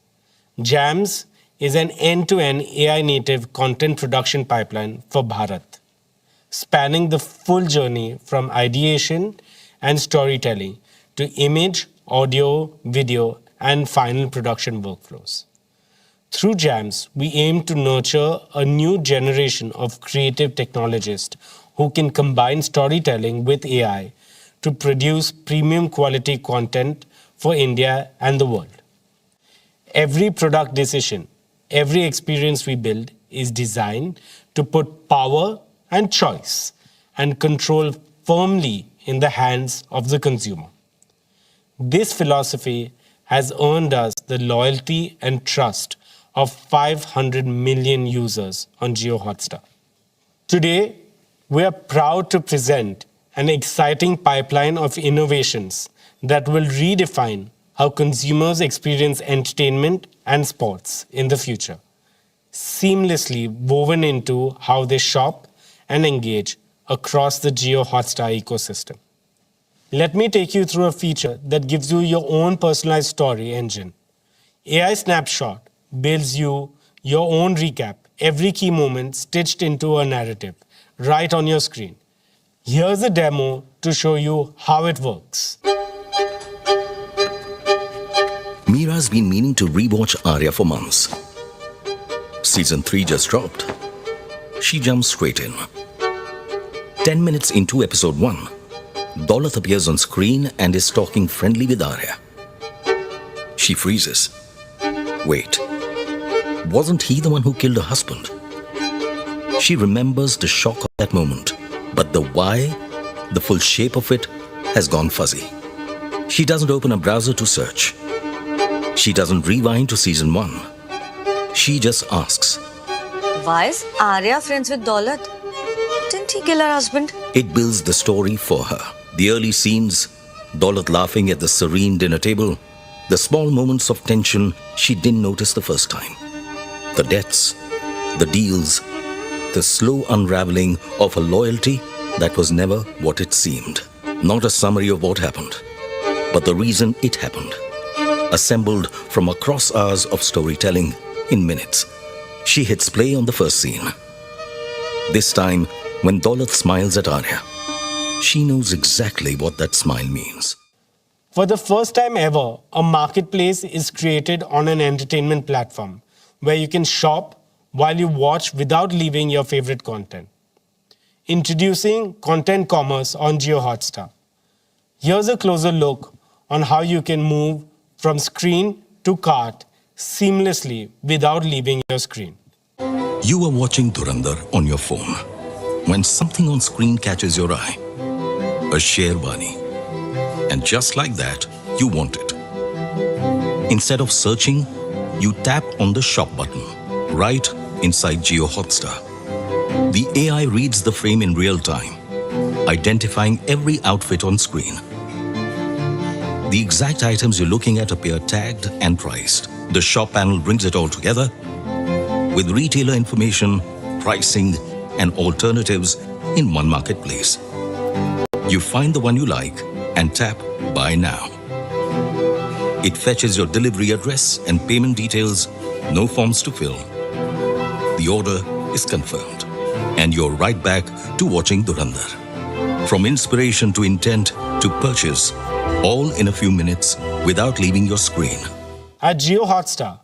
JAMS is an end-to-end AI-native content production pipeline for Bharat, spanning the full journey from ideation and storytelling to image, audio, video, and final production workflows. Through JAMS, we aim to nurture a new generation of creative technologists who can combine storytelling with AI to produce premium quality content for India and the world. Every product decision, every experience we build is designed to put power and choice and control firmly in the hands of the consumer. This philosophy has earned us the loyalty and trust of 500 million users on Jio Hotstar. Today, we are proud to present an exciting pipeline of innovations that will redefine how consumers experience entertainment and sports in the future, seamlessly woven into how they shop and engage across the Jio Hotstar ecosystem. Let me take you through a feature that gives you your own personalized story engine. AI Snapshot builds you your own recap, every key moment stitched into a narrative, right on your screen. Here's a demo to show you how it works. Meera's been meaning to rewatch Arya for months. Season 3 just dropped. She jumps straight in. 10 minutes into episode 1, Daulat appears on screen and is talking friendly with Arya. She freezes. Wait, wasn't he the one who killed her husband? She remembers the shock of that moment, but the why, the full shape of it, has gone fuzzy. She doesn't open a browser to search. She doesn't rewind to season 1. She just asks, why is Arya friends with Daulat? Didn't he kill her husband? It builds the story for her. The early scenes, Daulat laughing at the serene dinner table, the small moments of tension she didn't notice the first time. The deaths, the deals, the slow unraveling of a loyalty that was never what it seemed. Not a summary of what happened, but the reason it happened. Assembled from across hours of storytelling in minutes. She hits play on the first scene. This time, when Daulat smiles at Arya, she knows exactly what that smile means. For the first time ever, a marketplace is created on an entertainment platform where you can shop while you watch without leaving your favorite content. Introducing content commerce on Jio Hotstar. Here's a closer look on how you can move from screen to cart seamlessly without leaving your screen. You are watching Dhurandhar on your phone when something on screen catches your eye. A Sherwani. And just like that, you want it. Instead of searching, you tap on the shop button right inside Jio Hotstar. The AI reads the frame in real time, identifying every outfit on screen. The exact items you're looking at appear tagged and priced. The shop panel brings it all together with retailer information, pricing, and alternatives in one marketplace. You find the one you like and tap Buy Now. It fetches your delivery address and payment details, no forms to fill. The order is confirmed, and you're right back to watching Dhurandhar. From inspiration to intent to purchase, all in a few minutes without leaving your screen. At Jio Hotstar,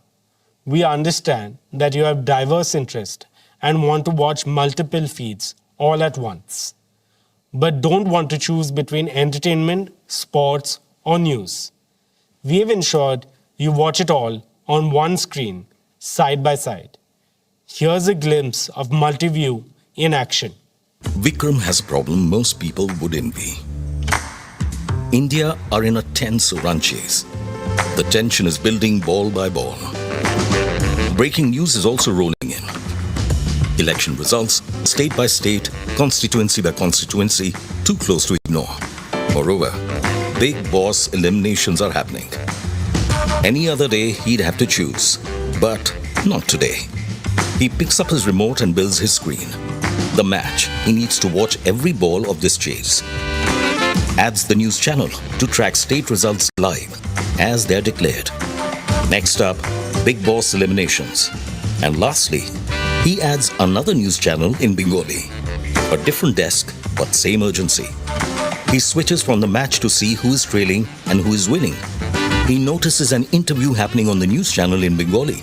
we understand that you have diverse interests and want to watch multiple feeds all at once, but don't want to choose between entertainment, sports, or news. We have ensured you watch it all on one screen, side by side. Here's a glimpse of multi-view in action. Vikram has a problem most people would envy. India are in a tense run chase. The tension is building ball by ball. Breaking news is also rolling in. Election results, state by state, constituency by constituency, too close to ignore. Moreover, big boss eliminations are happening. Any other day, he'd have to choose, but not today. He picks up his remote and builds his screen. The match, he needs to watch every ball of this chase. Adds the news channel to track state results live as they're declared. Next up, big boss eliminations. And lastly, he adds another news channel in Bengali. A different desk, but same urgency. He switches from the match to see who is trailing and who is winning. He notices an interview happening on the news channel in Bengali.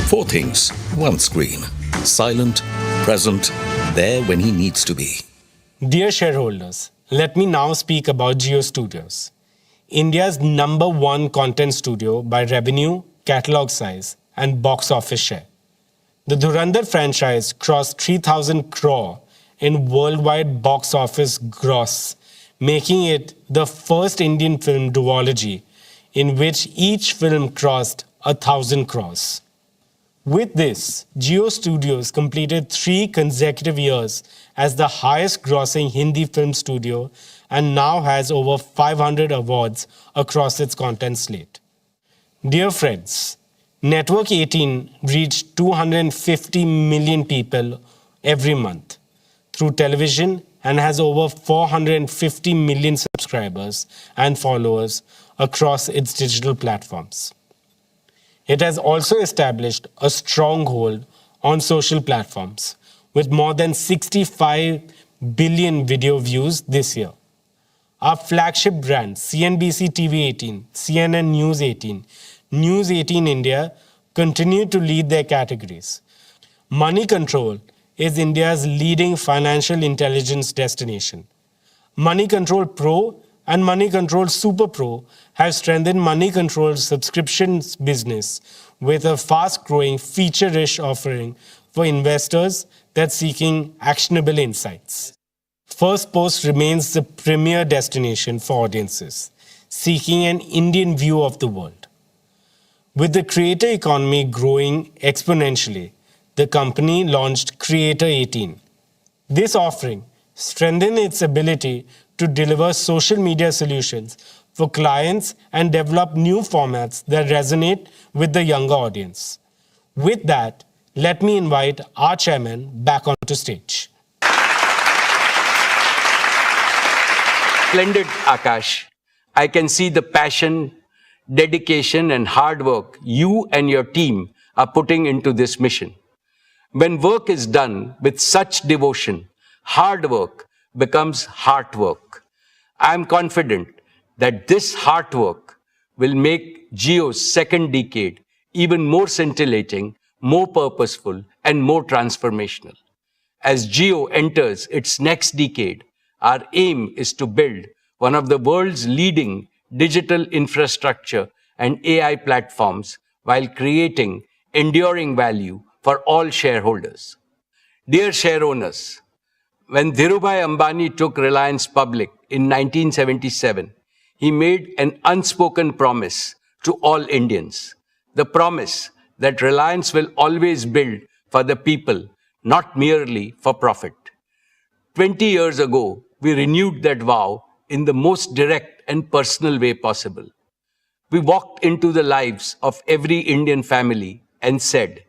4 things, one screen. Silent, present, there when he needs to be. Dear shareholders, let me now speak about Jio Studios, India's #1 content studio by revenue, catalog size, and box office share. The Dhurandhar franchise crossed 3,000 crore in worldwide box office gross, making it the first Indian film duology in which each film crossed 1,000 crores. With this, Jio Studios completed 3 consecutive years as the highest grossing Hindi film studio and now has over 500 awards across its content slate. Dear friends, Network 18 reached 250 million people every month through television and has over 450 million subscribers and followers across its digital platforms. It has also established a stronghold on social platforms with more than 65 billion video views this year. Our flagship brands, CNBC TV 18, CNN News 18, News 18 India, continue to lead their categories. Money Control is India's leading financial intelligence destination. Money Control Pro and Money Control Super Pro have strengthened Money Control's subscriptions business with a fast-growing, feature-rich offering for investors that's seeking actionable insights. First Post remains the premier destination for audiences seeking an Indian view of the world. With the creator economy growing exponentially, the company launched Creator 18. This offering strengthened its ability to deliver social media solutions for clients and develop new formats that resonate with the younger audience. With that, let me invite our chairman back onto stage. Splendid, Akash. I can see the passion, dedication, and hard work you and your team are putting into this mission. When work is done with such devotion, hard work becomes heart work. I am confident that this hard work will make Jio's second decade even more scintillating, more purposeful, and more transformational. As Jio enters its next decade, our aim is to build one of the world's leading digital infrastructure and AI platforms while creating enduring value for all shareholders. Dear shareowners, when Dhirubhai Ambani took Reliance public in 1977, he made an unspoken promise to all Indians. The promise that Reliance will always build for the people, not merely for profit. 20 years ago, we renewed that vow in the most direct and personal way possible. We walked into the lives of every Indian family and said,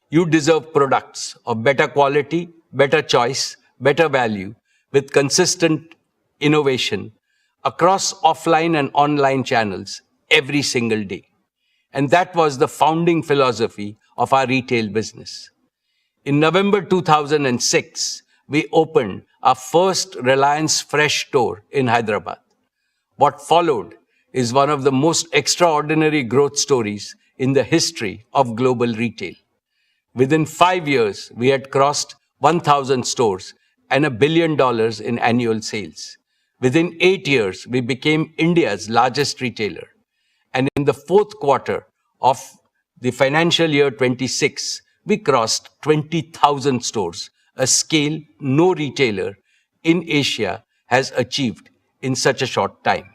you deserve products of better quality, better choice, better value, with consistent innovation across offline and online channels every single day. And that was the founding philosophy of our retail business. In November 2006, we opened our first Reliance Fresh store in Hyderabad. What followed is one of the most extraordinary growth stories in the history of global retail. Within 5 years, we had crossed 1,000 stores and $1 billion in annual sales. Within 8 years, we became India's largest retailer. And in the fourth quarter of the financial year 26, we crossed 20,000 stores, a scale no retailer in Asia has achieved in such a short time.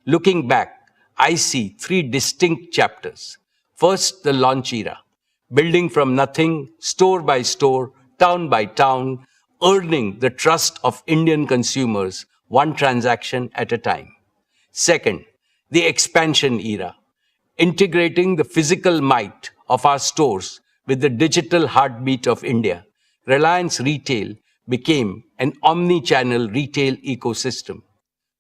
Looking back, I see 3 distinct chapters. First, the launch era, building from nothing, store by store, town by town, earning the trust of Indian consumers, one transaction at a time. Second, the expansion era, integrating the physical might of our stores with the digital heartbeat of India. Reliance Retail became an omni-channel retail ecosystem.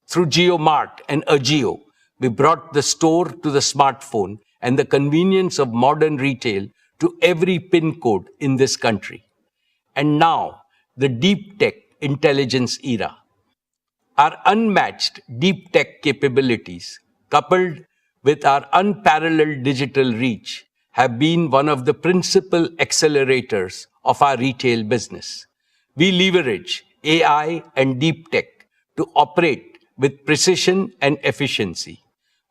Through JioMart and Ajio, we brought the store to the smartphone and the convenience of modern retail to every pin code in this country. And now, the deep tech intelligence era. Our unmatched deep tech capabilities, coupled with our unparalleled digital reach, have been one of the principal accelerators of our retail business. We leverage AI and deep tech to operate with precision and efficiency.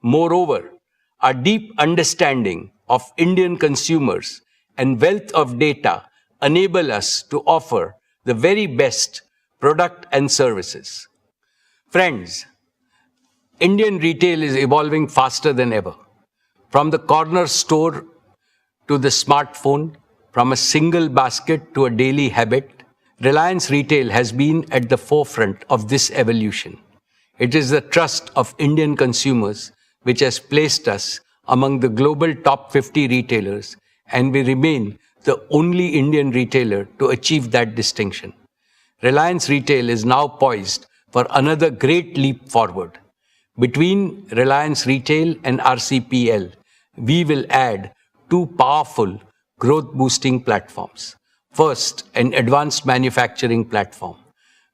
Moreover, our deep understanding of Indian consumers and wealth of data enable us to offer the very best product and services. Friends, Indian retail is evolving faster than ever. From the corner store to the smartphone, from a single basket to a daily habit, Reliance Retail has been at the forefront of this evolution. It is the trust of Indian consumers which has placed us among the global top 50 retailers, and we remain the only Indian retailer to achieve that distinction. Reliance Retail is now poised for another great leap forward. Between Reliance Retail and RCPL, we will add 2 powerful growth-boosting platforms. First, an advanced manufacturing platform.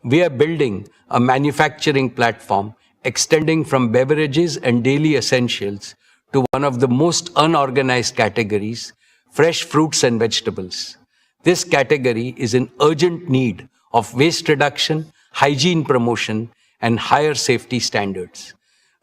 We are building a manufacturing platform extending from beverages and daily essentials to one of the most unorganized categories, fresh fruits and vegetables. This category is in urgent need of waste reduction, hygiene promotion, and higher safety standards.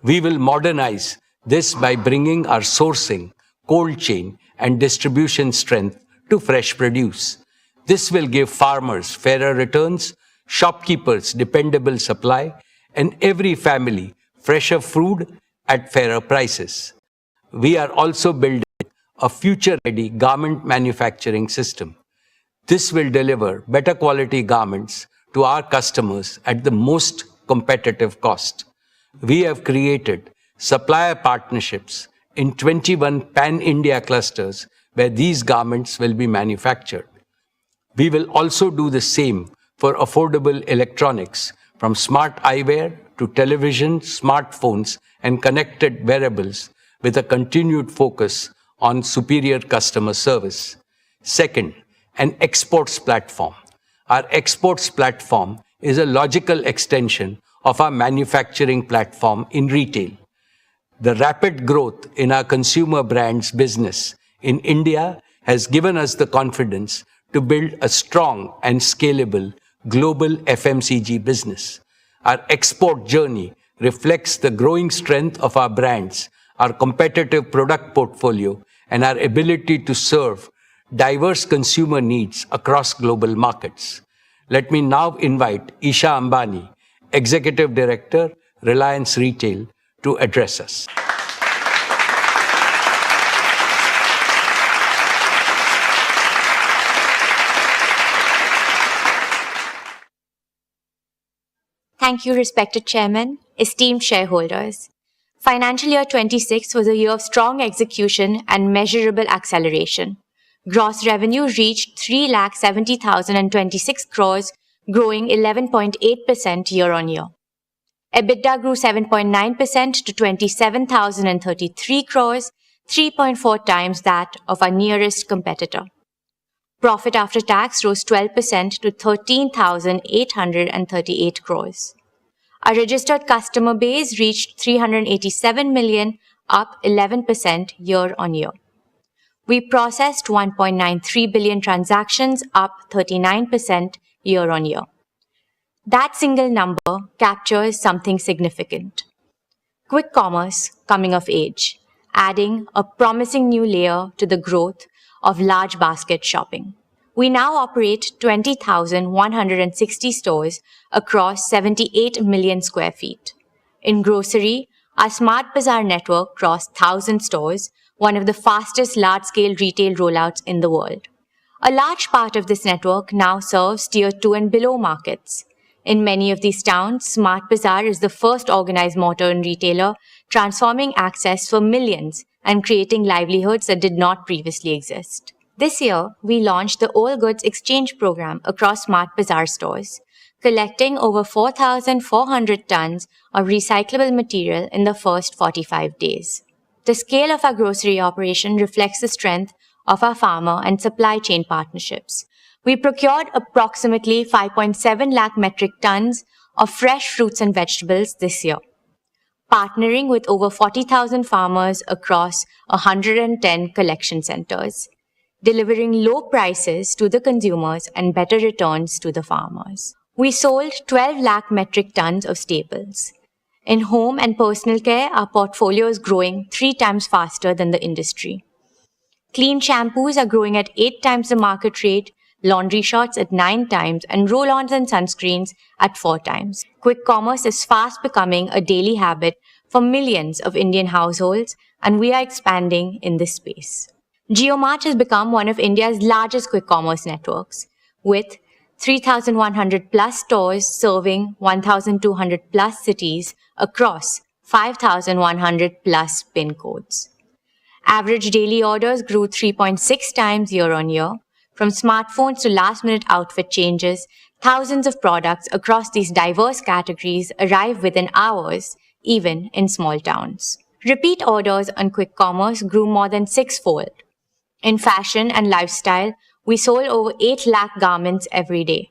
We will modernize this by bringing our sourcing, cold chain, and distribution strength to fresh produce. This will give farmers fairer returns, shopkeepers dependable supply, and every family fresher food at fairer prices. We are also building a future-ready garment manufacturing system. This will deliver better quality garments to our customers at the most competitive cost. We have created supplier partnerships in 21 pan-India clusters where these garments will be manufactured. We will also do the same for affordable electronics, from smart eyewear to television, smartphones, and connected wearables, with a continued focus on superior customer service. Second, an exports platform. Our exports platform is a logical extension of our manufacturing platform in retail. The rapid growth in our consumer brands business in India has given us the confidence to build a strong and scalable global FMCG business. Our export journey reflects the growing strength of our brands, our competitive product portfolio, and our ability to serve diverse consumer needs across global markets. Let me now invite Isha Ambani, Executive Director, Reliance Retail, to address us. Thank you, respected Chairman, esteemed shareholders. Financial year 26 was a year of strong execution and measurable acceleration. Gross revenue reached 3,70,026 crores, growing 11.8% year-on-year. EBITDA grew 7.9% to 27,033 crores, 3.4 times that of our nearest competitor. Profit after tax rose 12% to 13,838 crores. Our registered customer base reached 387 million, up 11% year-on-year. We processed 1.93 billion transactions, up 39% year-on-year. That single number captures something significant. Quick commerce coming of age, adding a promising new layer to the growth of large basket shopping. We now operate 20,160 stores across 78 million square feet. In grocery, our Smart Bazaar network crossed 1,000 stores, one of the fastest large-scale retail rollouts in the world. A large part of this network now serves Tier 2 and below markets. In many of these towns, Smart Bazaar is the first organized modern retailer, transforming access for millions and creating livelihoods that did not previously exist. This year, we launched the All Goods Exchange program across Smart Bazaar stores, collecting over 4,400 tons of recyclable material in the first 45 days. The scale of our grocery operation reflects the strength of our farmer and supply chain partnerships. We procured approximately 5.7 lakh metric tons of fresh fruits and vegetables this year, partnering with over 40,000 farmers across 110 collection centers, delivering low prices to the consumers and better returns to the farmers. We sold 12 lakh metric tons of staples. In home and personal care, our portfolio is growing 3 times faster than the industry. Clean shampoos are growing at 8 times the market rate, laundry shots at 9 times, and roll-ons and sunscreens at 4 times. Quick commerce is fast becoming a daily habit for millions of Indian households, and we are expanding in this space. Jio Mart has become one of India's largest quick commerce networks, with 3,100 plus stores serving 1,200 plus cities across 5,100 plus PIN codes. Average daily orders grew 3.6 times year-on-year. From smartphones to last-minute outfit changes, thousands of products across these diverse categories arrive within hours, even in small towns. Repeat orders on quick commerce grew more than 6-fold. In fashion and lifestyle, we sold over 8 lakh garments every day.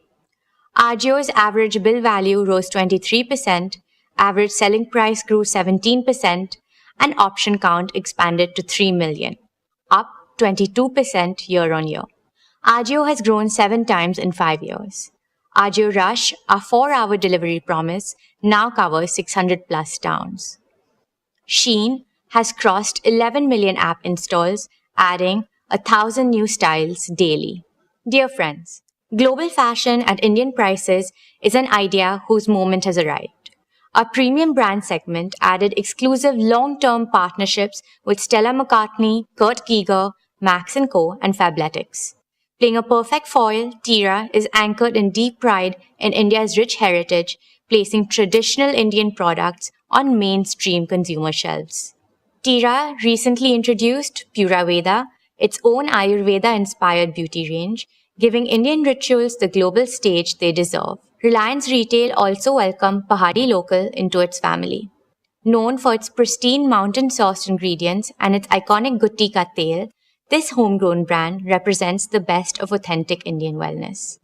Ajio's average bill value rose 23%, average selling price grew 17%, and option count expanded to 3 million, up 22% year-on-year. Ajio has grown 7 times in 5 years. Ajio Rush, our 4-hour delivery promise, now covers 600 plus towns. Shein has crossed 11 million app installs, adding 1,000 new styles daily. Dear friends, global fashion at Indian prices is an idea whose moment has arrived. Our premium brand segment added exclusive long-term partnerships with Stella McCartney, Kurt Geiger, Max & Co. and Fabletics. Playing a perfect foil, Tira is anchored in deep pride in India's rich heritage, placing traditional Indian products on mainstream consumer shelves. Tira recently introduced Pura Veda, its own Ayurveda-inspired beauty range, giving Indian rituals the global stage they deserve. Reliance Retail also welcomed Pahadi Local into its family. Known for its pristine mountain-sourced ingredients and its iconic Gutti Ka Tel, this homegrown brand represents the best of authentic Indian wellness.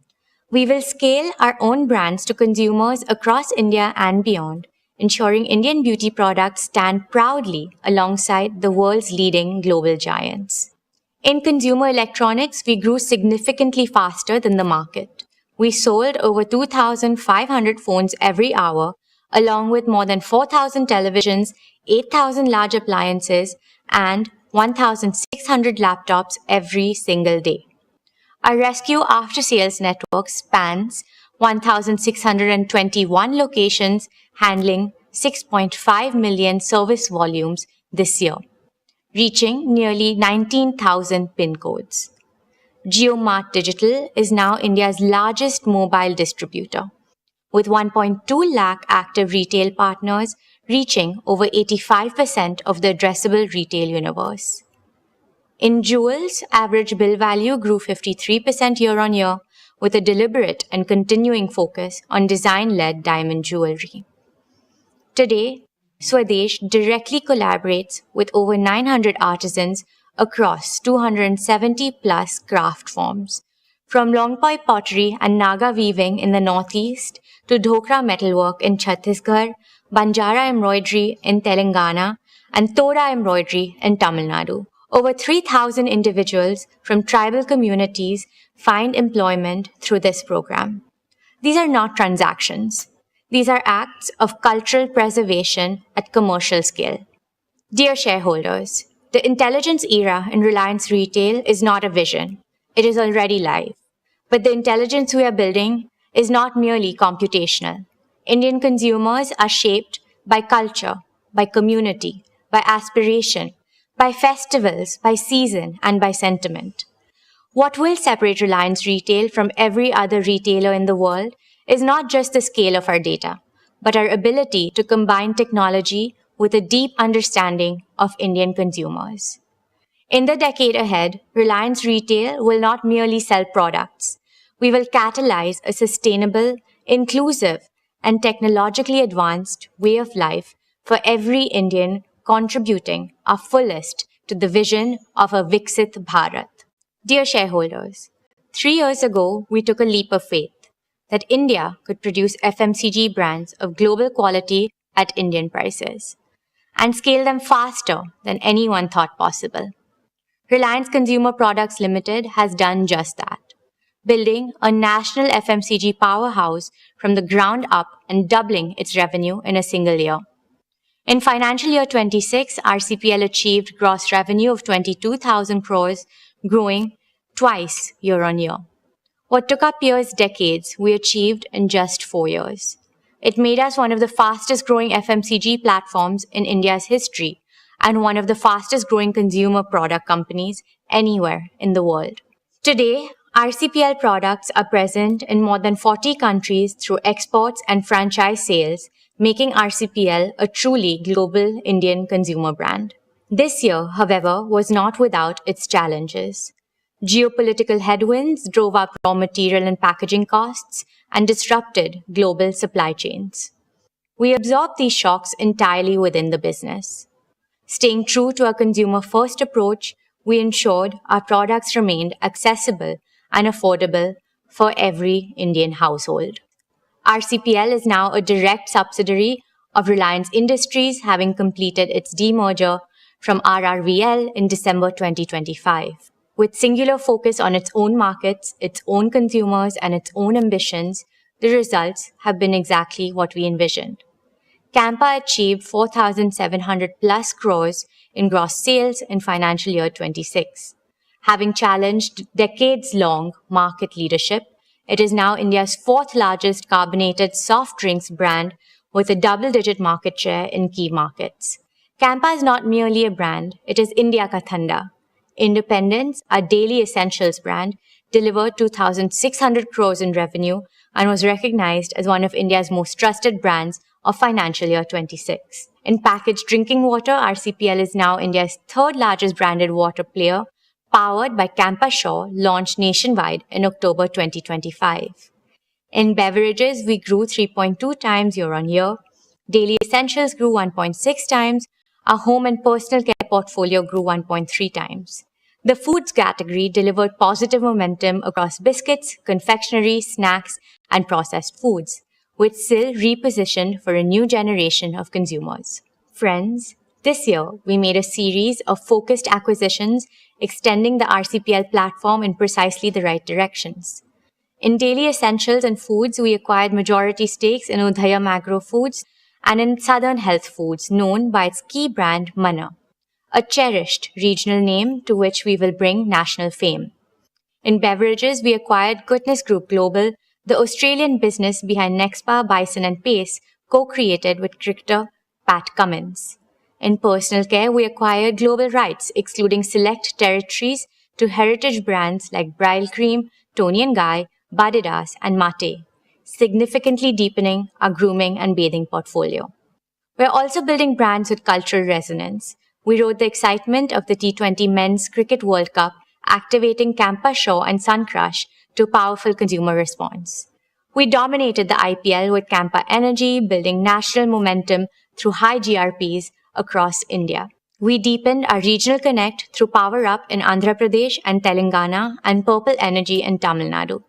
We will scale our own brands to consumers across India and beyond, ensuring Indian beauty products stand proudly alongside the world's leading global giants. In consumer electronics, we grew significantly faster than the market. We sold over 2,500 phones every hour, along with more than 4,000 televisions, 8,000 large appliances, and 1,600 laptops every single day. Our rescue after-sales network spans 1,621 locations, handling 6.5 million service volumes this year, reaching nearly 19,000 PIN codes. Jio Mart Digital is now India's largest mobile distributor, with 1.2 lakh active retail partners reaching over 85% of the addressable retail universe. In jewels, average bill value grew 53% year-on-year, with a deliberate and continuing focus on design-led diamond jewelry. Today, Swadesh directly collaborates with over 900 artisans across 270 plus craft forms, from Longpoi pottery and Naga weaving in the northeast to Dhokra metalwork in Chhattisgarh, Banjara embroidery in Telangana, and Tora embroidery in Tamil Nadu. Over 3,000 individuals from tribal communities find employment through this program. These are not transactions. These are acts of cultural preservation at commercial scale. Dear shareholders, the intelligence era in Reliance Retail is not a vision. It is already live. But the intelligence we are building is not merely computational. Indian consumers are shaped by culture, by community, by aspiration, by festivals, by season, and by sentiment. What will separate Reliance Retail from every other retailer in the world is not just the scale of our data, but our ability to combine technology with a deep understanding of Indian consumers. In the decade ahead, Reliance Retail will not merely sell products. We will catalyze a sustainable, inclusive, and technologically advanced way of life for every Indian, contributing our fullest to the vision of a Viksit Bharat. Dear shareholders, 3 years ago, we took a leap of faith that India could produce FMCG brands of global quality at Indian prices and scale them faster than anyone thought possible. Reliance Consumer Products Limited has done just that, building a national FMCG powerhouse from the ground up and doubling its revenue in a single year. In financial year 26, RCPL achieved gross revenue of 22,000 crores, growing twice year-on-year. What took our peers decades, we achieved in just 4 years. It made us one of the fastest growing FMCG platforms in India's history and one of the fastest growing consumer product companies anywhere in the world. Today, RCPL products are present in more than 40 countries through exports and franchise sales, making RCPL a truly global Indian consumer brand. This year, however, was not without its challenges. Geopolitical headwinds drove up raw material and packaging costs and disrupted global supply chains. We absorbed these shocks entirely within the business. Staying true to our consumer-first approach, we ensured our products remained accessible and affordable for every Indian household. RCPL is now a direct subsidiary of Reliance Industries, having completed its demerger from RRVL in December 2025. With singular focus on its own markets, its own consumers, and its own ambitions, the results have been exactly what we envisioned. Campa achieved 4,700 plus crores in gross sales in financial year 26. Having challenged decades-long market leadership, it is now India's fourth largest carbonated soft drinks brand with a double-digit market share in key markets. Campa is not merely a brand, it is India Ka Thanda. Independence, our daily essentials brand, delivered 2,600 crores in revenue and was recognized as one of India's most trusted brands of financial year 26. In packaged drinking water, RCPL is now India's third largest branded water player, powered by Campa Shaw, launched nationwide in October 2025. In beverages, we grew 3.2 times year-on-year. Daily essentials grew 1.6 times. Our home and personal care portfolio grew 1.3 times. The foods category delivered positive momentum across biscuits, confectionery, snacks, and processed foods, with SIL repositioned for a new generation of consumers. Friends, this year we made a series of focused acquisitions extending the RCPL platform in precisely the right directions. In daily essentials and foods, we acquired majority stakes in Udhaya Agro Foods and in Southern Health Foods, known by its key brand Manna, a cherished regional name to which we will bring national fame. In beverages, we acquired Goodness Group Global, the Australian business behind Nexpa, Bison and Pace, co-created with cricketer Pat Cummins. In personal care, we acquired global rights, excluding select territories, to heritage brands like Bryle Cream, Toni & Guy, Badidas and Mate, significantly deepening our grooming and bathing portfolio. We're also building brands with cultural resonance. We rode the excitement of the T20 Men's Cricket World Cup, activating Campa Shaw and Suncrush to powerful consumer response. We dominated the IPL with Campa Energy, building national momentum through high GRPs across India. We deepened our regional connect through Power Up in Andhra Pradesh and Telangana and Purple Energy in Tamil Nadu.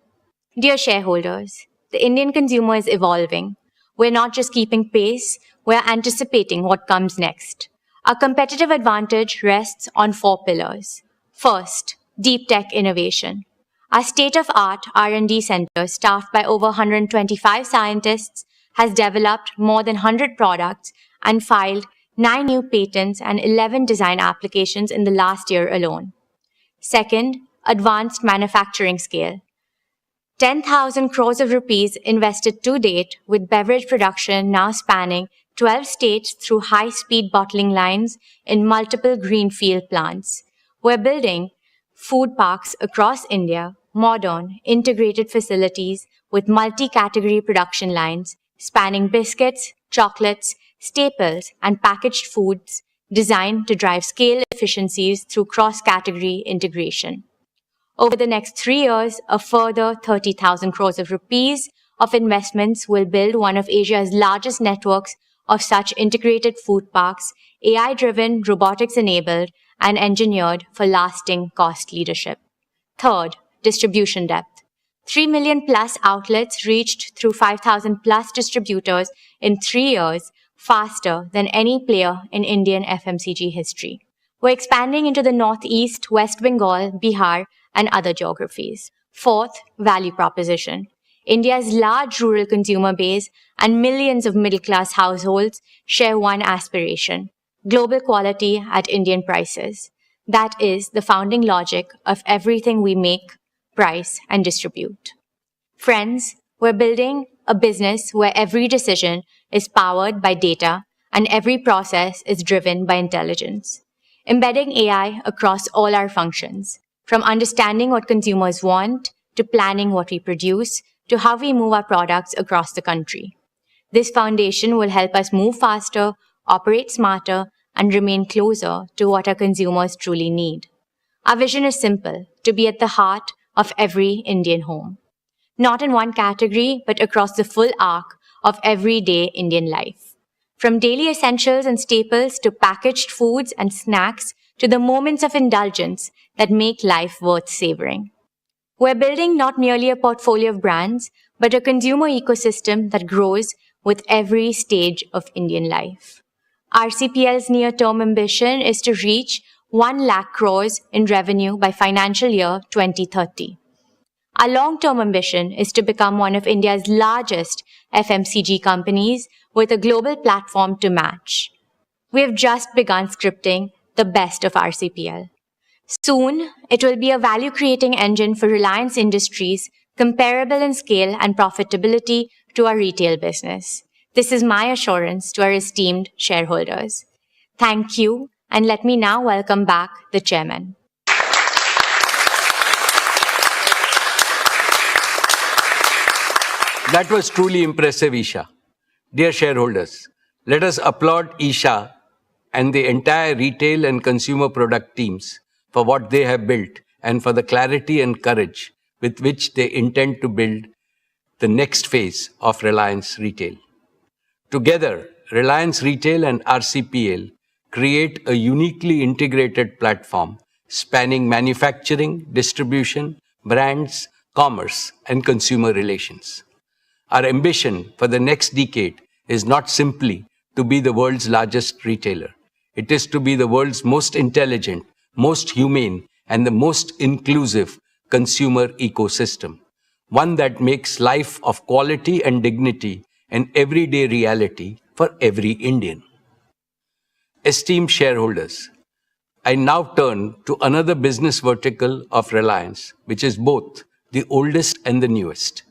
Dear shareholders, the Indian consumer is evolving. We're not just keeping pace, we're anticipating what comes next. Our competitive advantage rests on 4 pillars. First, deep tech innovation. Our state-of-art R&D center, staffed by over 125 scientists, has developed more than 100 products and filed 9 new patents and 11 design applications in the last year alone. Second, advanced manufacturing scale. 10,000 crores of rupees invested to date, with beverage production now spanning 12 states through high-speed bottling lines in multiple greenfield plants. We're building food parks across India, modern, integrated facilities with multi-category production lines spanning biscuits, chocolates, staples, and packaged foods designed to drive scale efficiencies through cross-category integration. Over the next 3 years, a further 30,000 crores of rupees of investments will build one of Asia's largest networks of such integrated food parks, AI-driven, robotics-enabled, and engineered for lasting cost leadership. Third, distribution depth. 3 million plus outlets reached through 5,000 plus distributors in 3 years, faster than any player in Indian FMCG history. We're expanding into the Northeast, West Bengal, Bihar, and other geographies. Fourth, value proposition. India's large rural consumer base and millions of middle-class households share one aspiration: global quality at Indian prices. That is the founding logic of everything we make, price, and distribute. Friends, we're building a business where every decision is powered by data and every process is driven by intelligence. Embedding AI across all our functions, from understanding what consumers want, to planning what we produce, to how we move our products across the country. This foundation will help us move faster, operate smarter, and remain closer to what our consumers truly need. Our vision is simple: to be at the heart of every Indian home. Not in one category, but across the full arc of everyday Indian life. From daily essentials and staples to packaged foods and snacks to the moments of indulgence that make life worth savoring. We're building not merely a portfolio of brands, but a consumer ecosystem that grows with every stage of Indian life. RCPL's near-term ambition is to reach 1 lakh crores in revenue by financial year 2030. Our long-term ambition is to become one of India's largest FMCG companies with a global platform to match. We have just begun scripting the best of RCPL. Soon, it will be a value-creating engine for Reliance Industries, comparable in scale and profitability to our retail business. This is my assurance to our esteemed shareholders. Thank you, and let me now welcome back the chairman. That was truly impressive, Isha. Dear shareholders, let us applaud Isha and the entire retail and consumer product teams for what they have built and for the clarity and courage with which they intend to build the next phase of Reliance Retail. Together, Reliance Retail and RCPL create a uniquely integrated platform spanning manufacturing, distribution, brands, commerce, and consumer relations. Our ambition for the next decade is not simply to be the world's largest retailer. It is to be the world's most intelligent, most humane, and the most inclusive consumer ecosystem, one that makes life of quality and dignity an everyday reality for every Indian. Esteemed shareholders, I now turn to another business vertical of Reliance, which is both the oldest and the newest.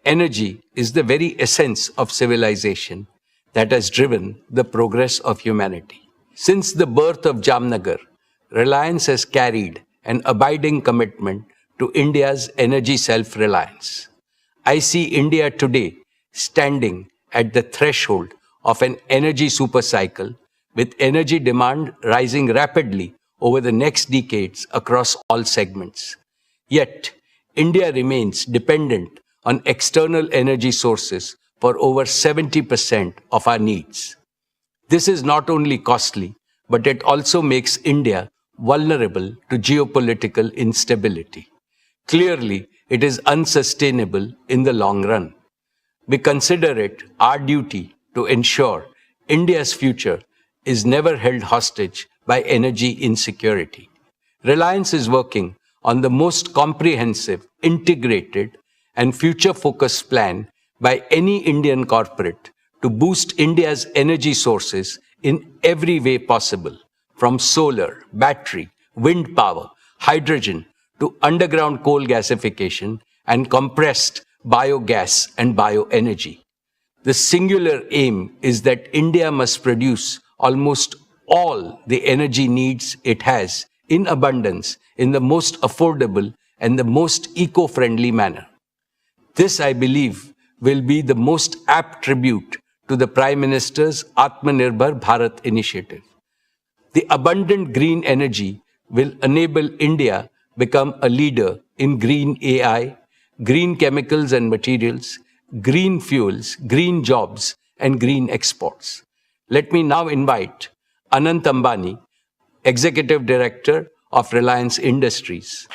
Energy is the very essence of civilization that has driven the progress of humanity. Since the birth of Jamnagar, Reliance has carried an abiding commitment to India's energy self-reliance. I see India today standing at the threshold of an energy supercycle, with energy demand rising rapidly over the next decades across all segments. Yet, India remains dependent on external energy sources for over 70% of our needs. This is not only costly, but it also makes India vulnerable to geopolitical instability. Clearly, it is unsustainable in the long run. We consider it our duty to ensure India's future is never held hostage by energy insecurity. Reliance is working on the most comprehensive, integrated, and future-focused plan by any Indian corporate to boost India's energy sources in every way possible, from solar, battery, wind power, hydrogen, to underground coal gasification and compressed biogas and bioenergy. The singular aim is that India must produce almost all the energy needs it has in abundance in the most affordable and the most eco-friendly manner. This, I believe, will be the most apt tribute to the Prime Minister's Atmanirbhar Bharat initiative. The abundant green energy will enable India become a leader in green AI, green chemicals and materials, green fuels, green jobs, and green exports. Let me now invite Anant Ambani, Executive Director of Reliance Industries.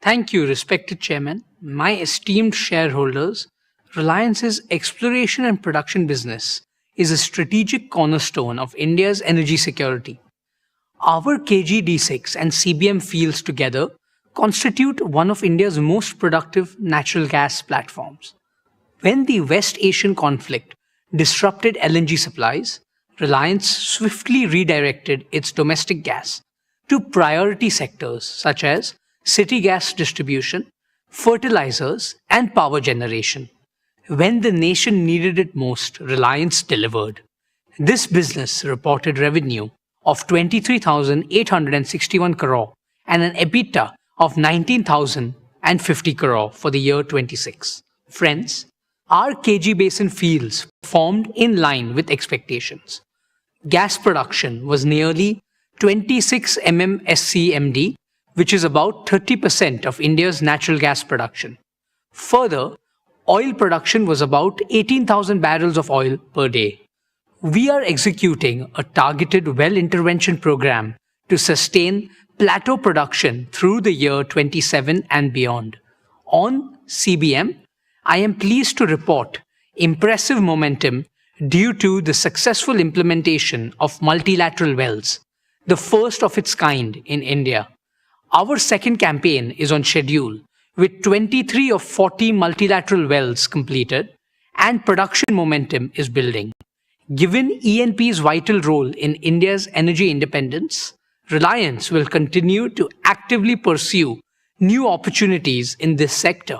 Thank you, respected Chairman. My esteemed shareholders, Reliance's exploration and production business is a strategic cornerstone of India's energy security. Our KG-D6 and CBM fields together constitute one of India's most productive natural gas platforms. When the West Asian conflict disrupted LNG supplies, Reliance swiftly redirected its domestic gas to priority sectors such as city gas distribution, fertilizers, and power generation. When the nation needed it most, Reliance delivered. This business reported revenue of 23,861 crore and an EBITDA of 19,050 crore for the year 26. Friends, our KG Basin fields performed in line with expectations. Gas production was nearly 26 MMSCMD, which is about 30% of India's natural gas production. Further, oil production was about 18,000 barrels of oil per day. We are executing a targeted well intervention program to sustain plateau production through the year 27 and beyond. On CBM, I am pleased to report impressive momentum due to the successful implementation of multilateral wells, the first of its kind in India. Our second campaign is on schedule, with 23 of 40 multilateral wells completed, and production momentum is building. Given E&P's vital role in India's energy independence, Reliance will continue to actively pursue new opportunities in this sector.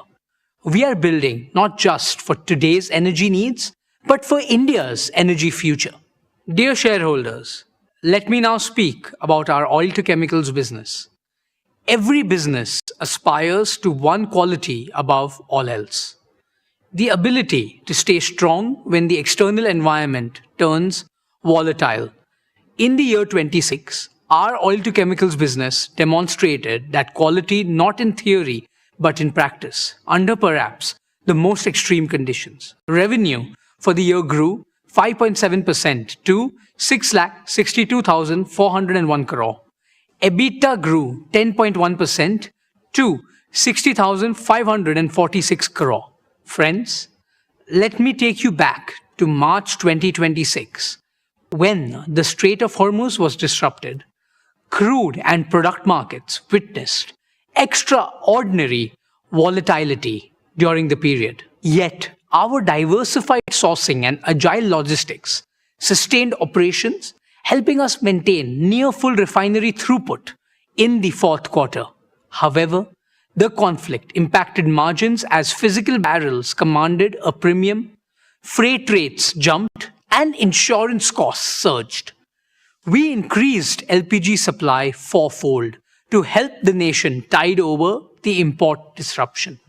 We are building not just for today's energy needs, but for India's energy future. Dear shareholders, let me now speak about our oil-to-chemicals business. Every business aspires to one quality above all else: the ability to stay strong when the external environment turns volatile. In the year 26, our oil-to-chemicals business demonstrated that quality not in theory but in practice, under perhaps the most extreme conditions. Revenue for the year grew 5.7% to 6,62,401 crore. EBITDA grew 10.1% to 60,546 crore. Friends, let me take you back to March 2026, when the Strait of Hormuz was disrupted. Crude and product markets witnessed extraordinary volatility during the period. Yet, our diversified sourcing and agile logistics sustained operations, helping us maintain near full refinery throughput in the fourth quarter. However, the conflict impacted margins as physical barrels commanded a premium, freight rates jumped, and insurance costs surged. We increased LPG supply fourfold to help the nation tide over the import disruption.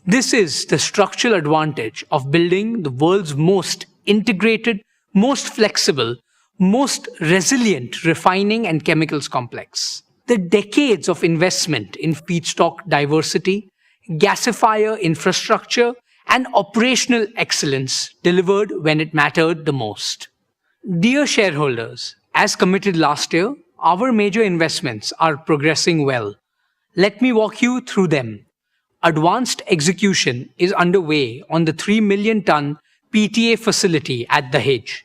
This is the structural advantage of building the world's most integrated, most flexible, most resilient refining and chemicals complex. The decades of investment in feedstock diversity, gasifier infrastructure, and operational excellence delivered when it mattered the most. Dear shareholders, as committed last year, our major investments are progressing well. Let me walk you through them. Advanced execution is underway on the 3 million ton PTA facility at Dahej.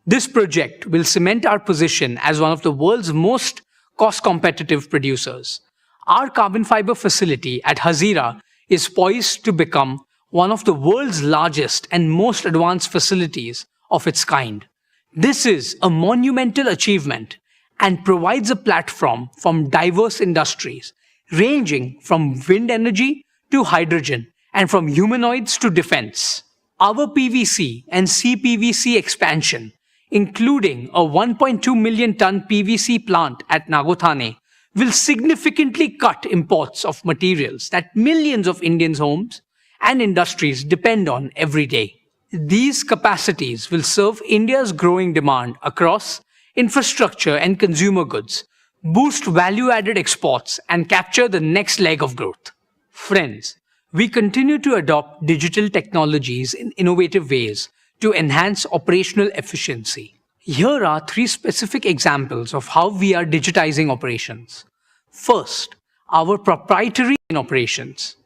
This project will cement our position as one of the world's most cost-competitive producers. Our carbon fiber facility at Hazira is poised to become one of the world's largest and most advanced facilities of its kind. This is a monumental achievement and provides a platform from diverse industries, ranging from wind energy to hydrogen and from humanoids to defense. Our PVC and CPVC expansion, including a 1.2 million ton PVC plant at Nagothane, will significantly cut imports of materials that millions of Indians' homes and industries depend on every day. These capacities will serve India's growing demand across infrastructure and consumer goods, boost value-added exports, and capture the next leg of growth. Friends, we continue to adopt digital technologies in innovative ways to enhance operational efficiency. Here are 3 specific examples of how we are digitizing operations. First, our proprietary operations.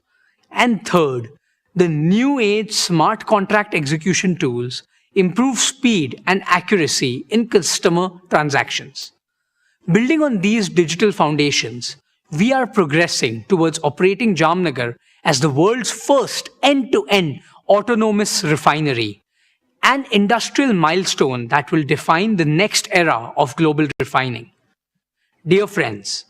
And third, the new age smart contract execution tools improve speed and accuracy in customer transactions. Building on these digital foundations, we are progressing towards operating Jamnagar as the world's first end-to-end autonomous refinery, an industrial milestone that will define the next era of global refining. Dear friends,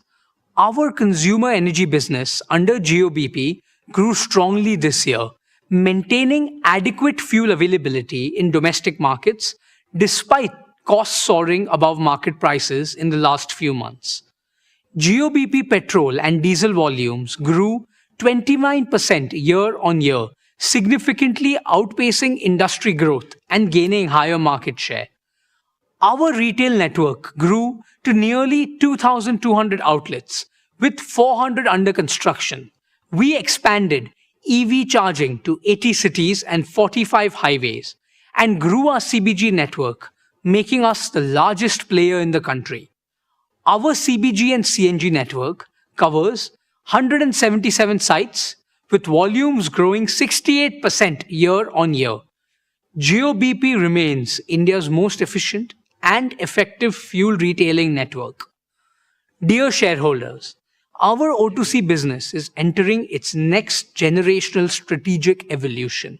our consumer energy business under Jio BP grew strongly this year, maintaining adequate fuel availability in domestic markets despite costs soaring above market prices in the last few months. Jio BP petrol and diesel volumes grew 29% year-on-year, significantly outpacing industry growth and gaining higher market share. Our retail network grew to nearly 2,200 outlets, with 400 under construction. We expanded EV charging to 80 cities and 45 highways, and grew our CBG network, making us the largest player in the country. Our CBG and CNG network covers 177 sites, with volumes growing 68% year-on-year. Jio BP remains India's most efficient and effective fuel retailing network. Dear shareholders, our O2C business is entering its next generational strategic evolution.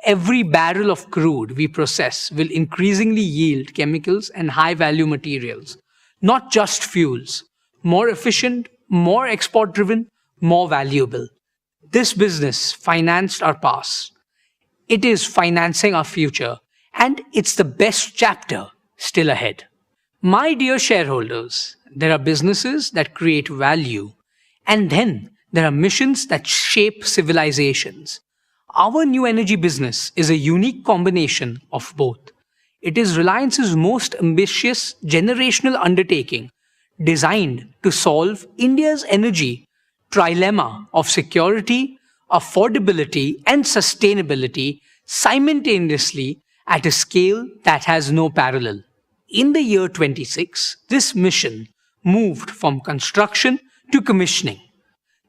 Every barrel of crude we process will increasingly yield chemicals and high-value materials, not just fuels. More efficient, more export-driven, more valuable. This business financed our past. It is financing our future, and it's the best chapter still ahead. My dear shareholders, there are businesses that create value, and then there are missions that shape civilizations. Our new energy business is a unique combination of both. It is Reliance's most ambitious generational undertaking, designed to solve India's energy trilemma of security, affordability, and sustainability simultaneously at a scale that has no parallel. In the year 26, this mission moved from construction to commissioning.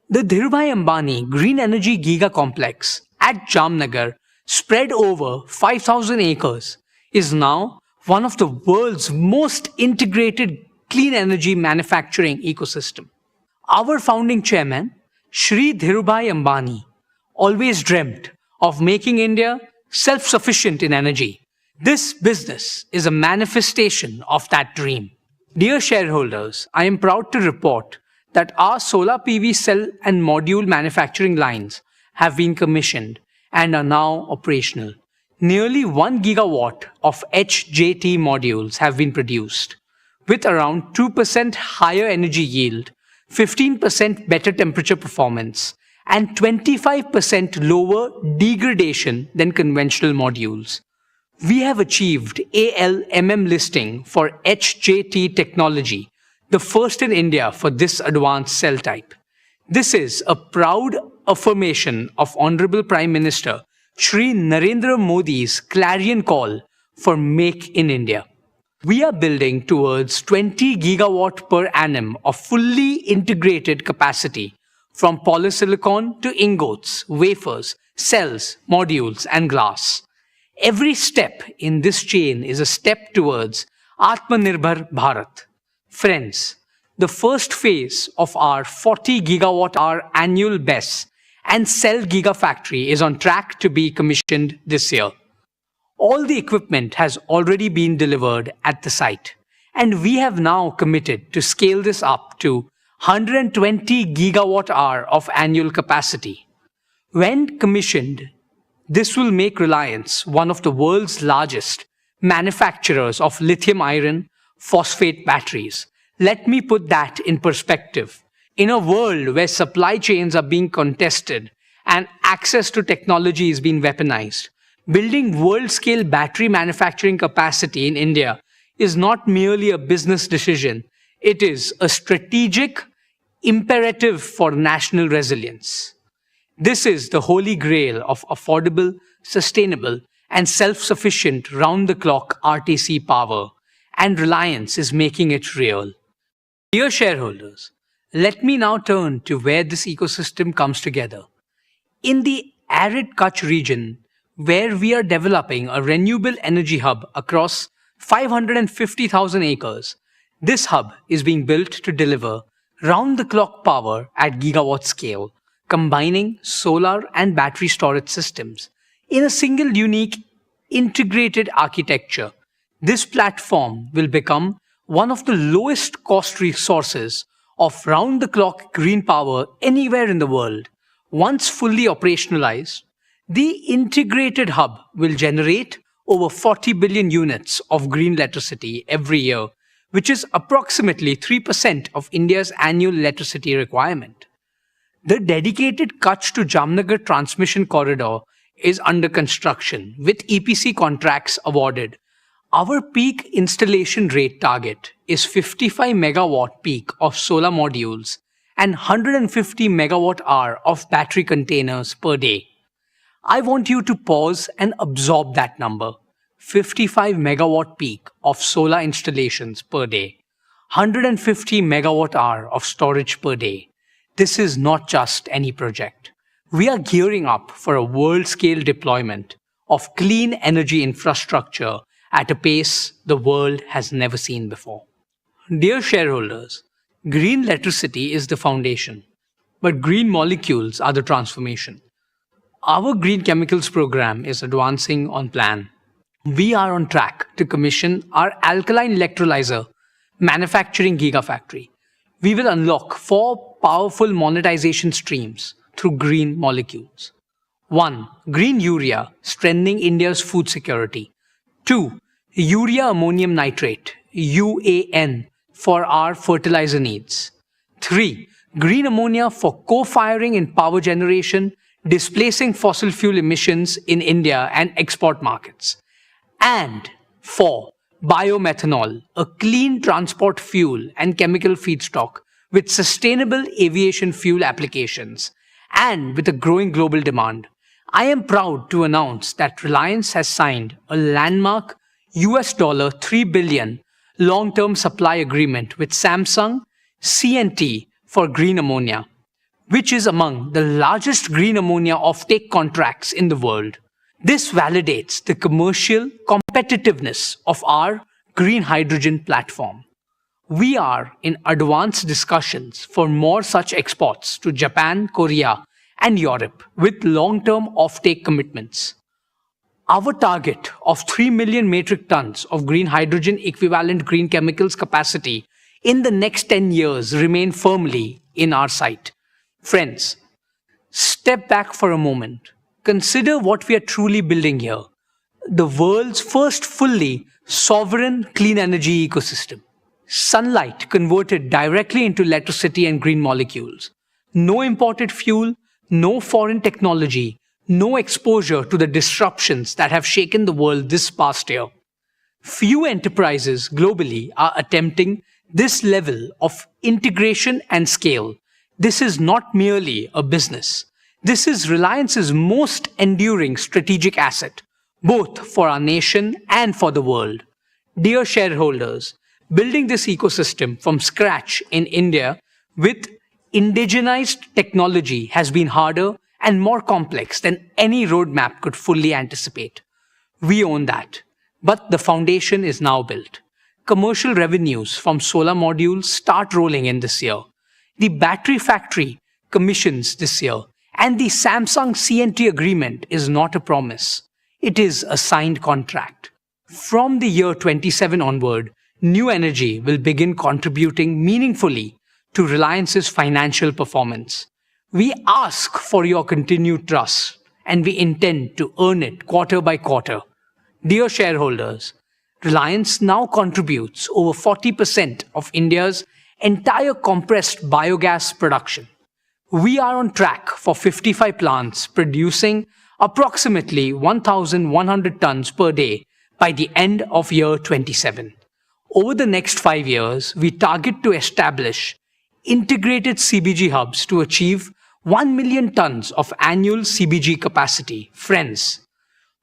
The Dhirubhai Ambani Green Energy Giga Complex at Jamnagar, spread over 5,000 acres, is now one of the world's most integrated clean energy manufacturing ecosystem. Our founding chairman, Shri Dhirubhai Ambani, always dreamt of making India self-sufficient in energy. This business is a manifestation of that dream. Dear shareholders, I am proud to report that our solar PV cell and module manufacturing lines have been commissioned and are now operational. Nearly 1 gigawatt of HJT modules have been produced, with around 2% higher energy yield, 15% better temperature performance, and 25% lower degradation than conventional modules. We have achieved ALMM listing for HJT technology, the first in India for this advanced cell type. This is a proud affirmation of Honorable Prime Minister Shri Narendra Modi's clarion call for Make in India. We are building towards 20 gigawatt per annum of fully integrated capacity from polysilicon to ingots, wafers, cells, modules, and glass. Every step in this chain is a step towards Atmanirbhar Bharat. Friends, the first phase of our 40 gigawatt-hour annual BESS and cell gigafactory is on track to be commissioned this year. All the equipment has already been delivered at the site, and we have now committed to scale this up to 120 gigawatt-hour of annual capacity. When commissioned, this will make Reliance one of the world's largest manufacturers of lithium iron phosphate batteries. Let me put that in perspective. In a world where supply chains are being contested and access to technology is being weaponized, building world-scale battery manufacturing capacity in India is not merely a business decision. It is a strategic imperative for national resilience. This is the holy grail of affordable, sustainable, and self-sufficient round-the-clock RTC power, and Reliance is making it real. Dear shareholders, let me now turn to where this ecosystem comes together. In the arid Kutch region, where we are developing a renewable energy hub across 550,000 acres, this hub is being built to deliver round-the-clock power at gigawatt scale, combining solar and battery storage systems in a single unique integrated architecture. This platform will become one of the lowest cost resources of round-the-clock green power anywhere in the world. Once fully operationalized, the integrated hub will generate over 40 billion units of green electricity every year, which is approximately 3% of India's annual electricity requirement. The dedicated Kutch to Jamnagar transmission corridor is under construction, with EPC contracts awarded. Our peak installation rate target is 55 megawatt peak of solar modules and 150 megawatt hour of battery containers per day. I want you to pause and absorb that number. 55 megawatt peak of solar installations per day, 150 megawatt hour of storage per day. This is not just any project. We are gearing up for a world-scale deployment of clean energy infrastructure at a pace the world has never seen before. Dear shareholders, green electricity is the foundation, but green molecules are the transformation. Our green chemicals program is advancing on plan. We are on track to commission our alkaline electrolyzer manufacturing gigafactory. We will unlock 4 powerful monetization streams through green molecules. 1. Green urea, strengthening India's food security. 2. Urea ammonium nitrate, UAN, for our fertilizer needs. 3. Green ammonia for co-firing in power generation, displacing fossil fuel emissions in India and export markets. And 4. Biomethanol, a clean transport fuel and chemical feedstock with sustainable aviation fuel applications and with a growing global demand. I am proud to announce that Reliance has signed a landmark $3 billion long-term supply agreement with Samsung C&T for green ammonia, which is among the largest green ammonia offtake contracts in the world. This validates the commercial competitiveness of our green hydrogen platform. We are in advanced discussions for more such exports to Japan, Korea, and Europe with long-term offtake commitments. Our target of 3 million metric tons of green hydrogen equivalent green chemicals capacity in the next 10 years remain firmly in our sight. Friends, step back for a moment. Consider what we are truly building here. The world's first fully sovereign clean energy ecosystem. Sunlight converted directly into electricity and green molecules. No imported fuel, no foreign technology, no exposure to the disruptions that have shaken the world this past year. Few enterprises globally are attempting this level of integration and scale. This is not merely a business. This is Reliance's most enduring strategic asset, both for our nation and for the world. Dear shareholders, building this ecosystem from scratch in India with indigenized technology has been harder and more complex than any roadmap could fully anticipate. We own that. But the foundation is now built. Commercial revenues from solar modules start rolling in this year. The battery factory commissions this year, and the Samsung C&T agreement is not a promise. It is a signed contract. From the year 27 onward, new energy will begin contributing meaningfully to Reliance's financial performance. We ask for your continued trust, and we intend to earn it quarter by quarter. Dear shareholders, Reliance now contributes over 40% of India's entire compressed biogas production. We are on track for 55 plants producing approximately 1,100 tons per day by the end of year 27. Over the next 5 years, we target to establish integrated CBG hubs to achieve 1 million tons of annual CBG capacity. Friends,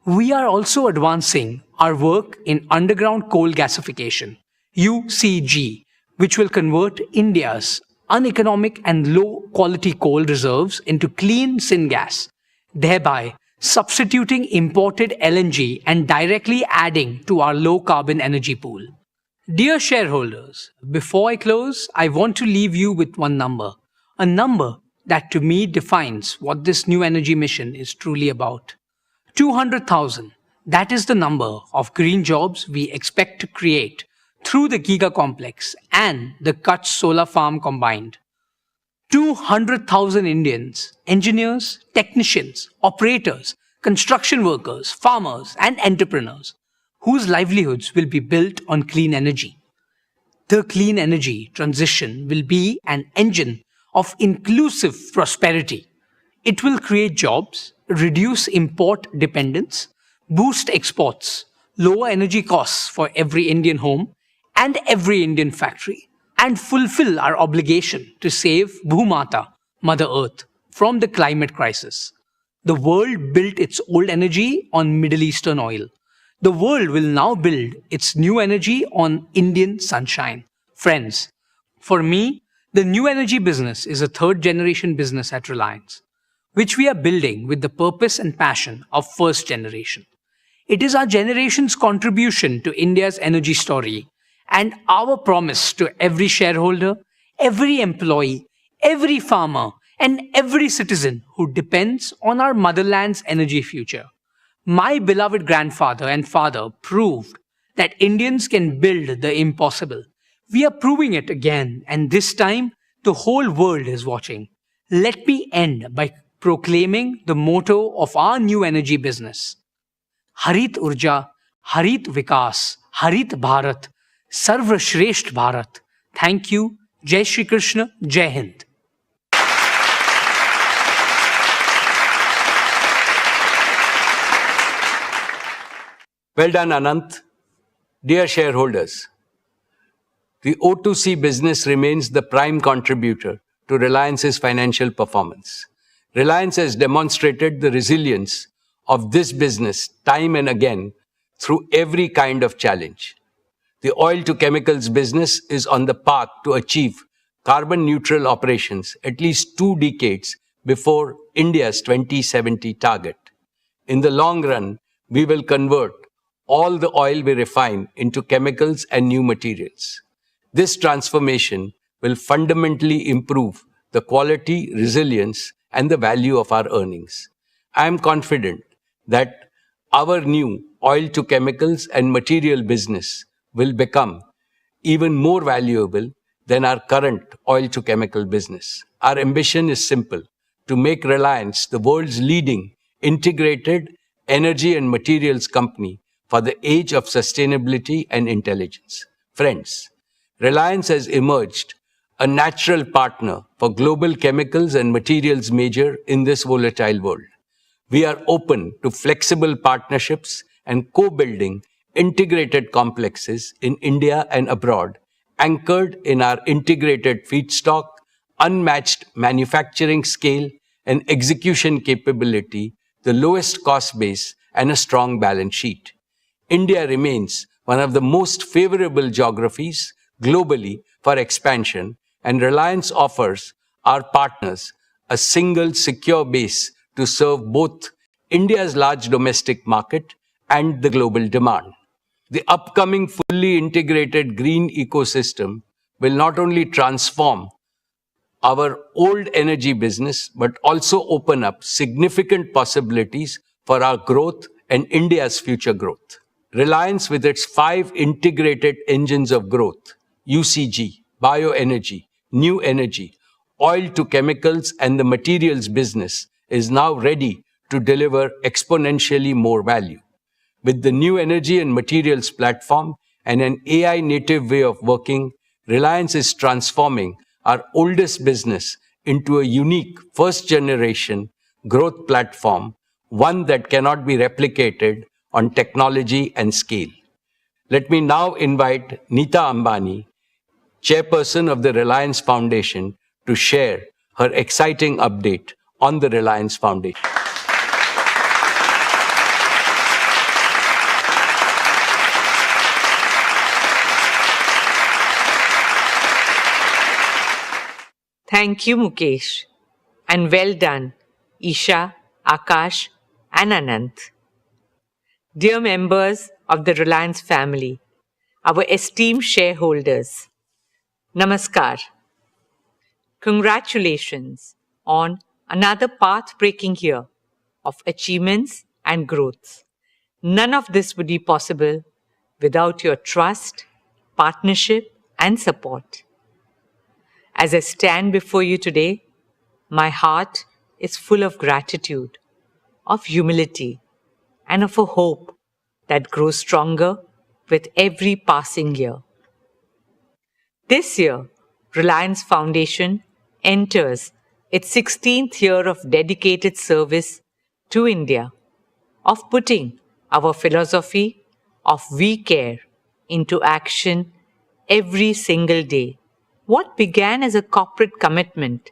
we are also advancing our work in underground coal gasification, UCG, which will convert India's uneconomic and low-quality coal reserves into clean syngas, thereby substituting imported LNG and directly adding to our low-carbon energy pool. Dear shareholders, before I close, I want to leave you with one number, a number that to me defines what this new energy mission is truly about. 200,000. That is the number of green jobs we expect to create through the Giga Complex and the Kutch Solar Farm combined. 200,000 Indians, engineers, technicians, operators, construction workers, farmers, and entrepreneurs whose livelihoods will be built on clean energy. The clean energy transition will be an engine of inclusive prosperity. It will create jobs, reduce import dependence, boost exports, lower energy costs for every Indian home and every Indian factory, and fulfill our obligation to save Bhumata, Mother Earth, from the climate crisis. The world built its old energy on Middle Eastern oil. The world will now build its new energy on Indian sunshine. Friends, for me, the new energy business is a third-generation business at Reliance, which we are building with the purpose and passion of first generation. It is our generation's contribution to India's energy story and our promise to every shareholder, every employee, every farmer, and every citizen who depends on our motherland's energy future. My beloved grandfather and father proved that Indians can build the impossible. We are proving it again, and this time the whole world is watching. Let me end by proclaiming the motto of our new energy business. Harit Urja, Harit Vikas, Harit Bharat, Sarva Shresht Bharat. Thank you. Jai Shri Krishna, Jai Hind. Well done, Anant. Dear shareholders, the O2C business remains the prime contributor to Reliance's financial performance. Reliance has demonstrated the resilience of this business time and again through every kind of challenge. The oil to chemicals business is on the path to achieve carbon neutral operations at least 2 decades before India's 2070 target. In the long run, we will convert all the oil we refine into chemicals and new materials. This transformation will fundamentally improve the quality, resilience, and the value of our earnings. I am confident that our new oil to chemicals and material business will become even more valuable than our current oil to chemical business. Our ambition is simple: to make Reliance the world's leading integrated energy and materials company for the age of sustainability and intelligence. Friends, Reliance has emerged a natural partner for global chemicals and materials major in this volatile world. We are open to flexible partnerships and co-building integrated complexes in India and abroad, anchored in our integrated feedstock, unmatched manufacturing scale and execution capability, the lowest cost base, and a strong balance sheet. India remains one of the most favorable geographies globally for expansion, and Reliance offers our partners a single secure base to serve both India's large domestic market and the global demand. The upcoming fully integrated green ecosystem will not only transform our old energy business, but also open up significant possibilities for our growth and India's future growth. Reliance, with its 5 integrated engines of growth, UCG, bioenergy, new energy, oil to chemicals, and the materials business, is now ready to deliver exponentially more value. With the new energy and materials platform and an AI native way of working, Reliance is transforming our oldest business into a unique first generation growth platform, one that cannot be replicated on technology and scale. Let me now invite Neeta Ambani, chairperson of the Reliance Foundation, to share her exciting update on the Reliance Foundation. Thank you, Mukesh. And well done, Isha, Akash, and Anant. Dear members of the Reliance family, our esteemed shareholders, Namaskar. Congratulations on another path-breaking year of achievements and growth. None of this would be possible without your trust, partnership, and support. As I stand before you today, my heart is full of gratitude, of humility, and of a hope that grows stronger with every passing year. This year, Reliance Foundation enters its 16th year of dedicated service to India, of putting our philosophy of we care into action every single day. What began as a corporate commitment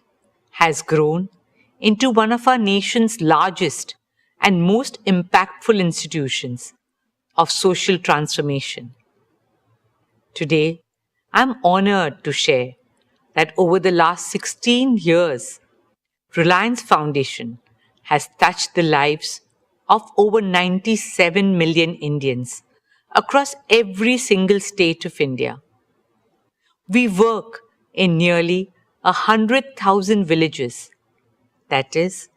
has grown into one of our nation's largest and most impactful institutions of social transformation. Today, I'm honored to share that over the last 16 years, Reliance Foundation has touched the lives of over 97 million Indians across every single state of India. We work in nearly 100,000 villages, that is,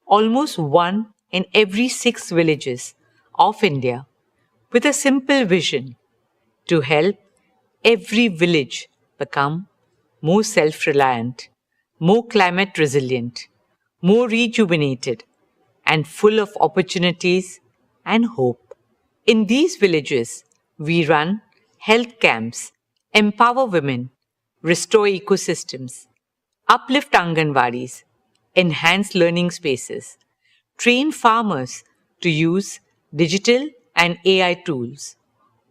almost 1 in every 6 villages of India, with a simple vision to help every village become more self-reliant, more climate resilient, more rejuvenated, and full of opportunities and hope. In these villages, we run health camps, empower women, restore ecosystems, uplift Anganwadis, enhance learning spaces, train farmers to use digital and AI tools,